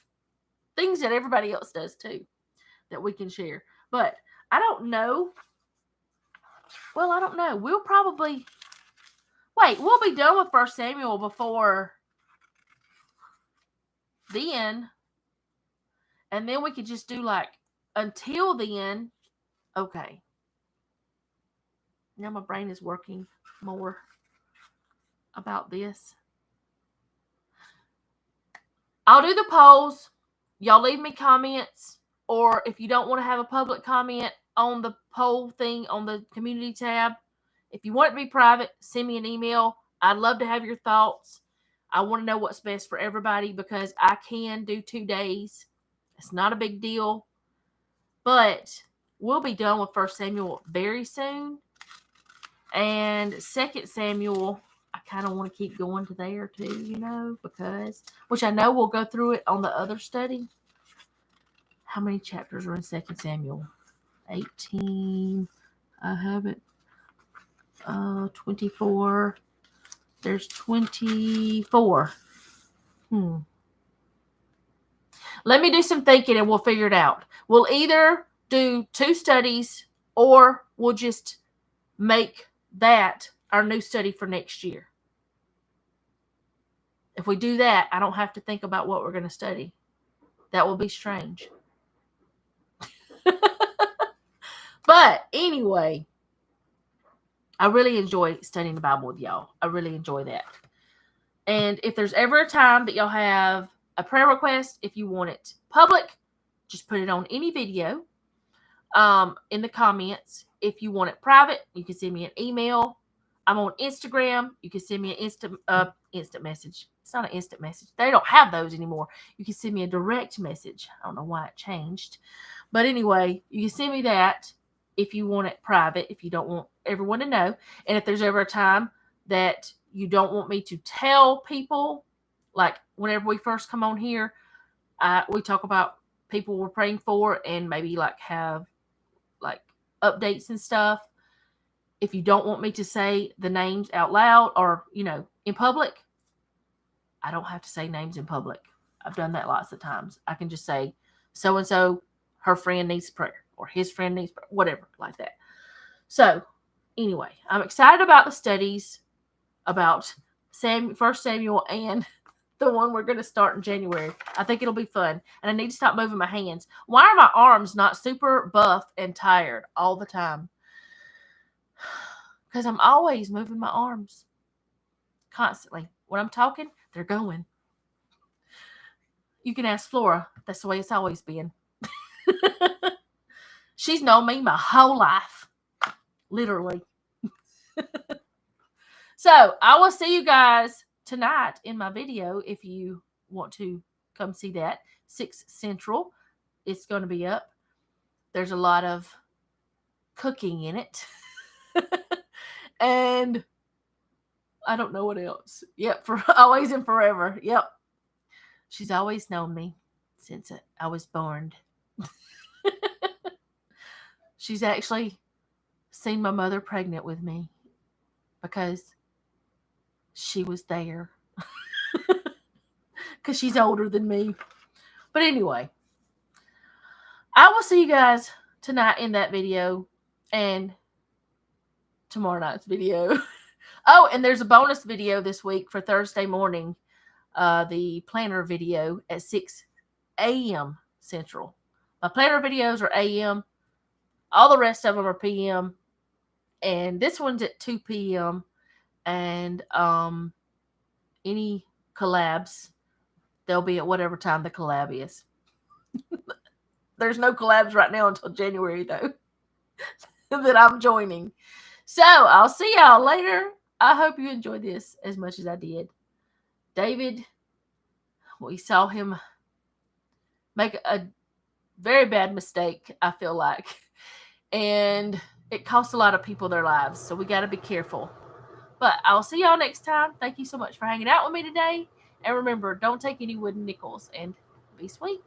things that everybody else does too that we can share. But I don't know. Well, I don't know. We'll be done with 1 Samuel before then. And then we could just do until then. Okay. Now my brain is working more about this. I'll do the polls. Y'all leave me comments. Or if you don't want to have a public comment on the poll thing on the community tab, if you want it to be private, send me an email. I'd love to have your thoughts. I want to know what's best for everybody because I can do 2 days. It's not a big deal. But we'll be done with 1 Samuel very soon. And 2 Samuel, I kind of want to keep going to there too, because, which I know we'll go through it on the other study. How many chapters are in 2 Samuel? 18. I have it. 24. There's 24. Let me do some thinking and we'll figure it out. We'll either do 2 studies or we'll just make that our new study for next year. If we do that, I don't have to think about what we're going to study. That will be strange. But anyway, I really enjoy studying the Bible with y'all. I really enjoy that. And if there's ever a time that y'all have a prayer request, if you want it public, just put it on any video in the comments. If you want it private, you can send me an email. I'm on Instagram. You can send me an instant message. It's not an instant message. They don't have those anymore. You can send me a direct message. I don't know why it changed. But anyway, you can send me that if you want it private, if you don't want everyone to know. And if there's ever a time that you don't want me to tell people, like whenever we first come on here, we talk about people we're praying for and maybe like have like updates and stuff. If you don't want me to say the names out loud or, in public, I don't have to say names in public. I've done that lots of times. I can just say so-and-so, her friend needs prayer or his friend needs prayer, whatever, like that. So anyway, I'm excited about the studies about 1 Samuel and the one we're going to start in January. I think it'll be fun. And I need to stop moving my hands. Why are my arms not super buff and tired all the time? Because I'm always moving my arms. Constantly. When I'm talking, they're going. You can ask Flora. That's the way it's always been. She's known me my whole life. Literally. So, I will see you guys tonight in my video if you want to come see that. 6 Central. It's going to be up. There's a lot of cooking in it. And I don't know what else. Yep, for always and forever. Yep. She's always known me since I was born. She's actually seen my mother pregnant with me because she was there. Because she's older than me. But anyway, I will see you guys tonight in that video and tomorrow night's video. Oh, and there's a bonus video this week for Thursday morning. The planner video at 6 a.m. Central. My planner videos are a.m. All the rest of them are p.m. And this one's at 2 p.m. And any collabs, they'll be at whatever time the collab is. There's no collabs right now until January, though, that I'm joining. So, I'll see y'all later. I hope you enjoyed this as much as I did. David, we saw him make a very bad mistake, I feel like. And it cost a lot of people their lives, so we got to be careful. But I'll see y'all next time. Thank you so much for hanging out with me today. And remember, don't take any wooden nickels and be sweet.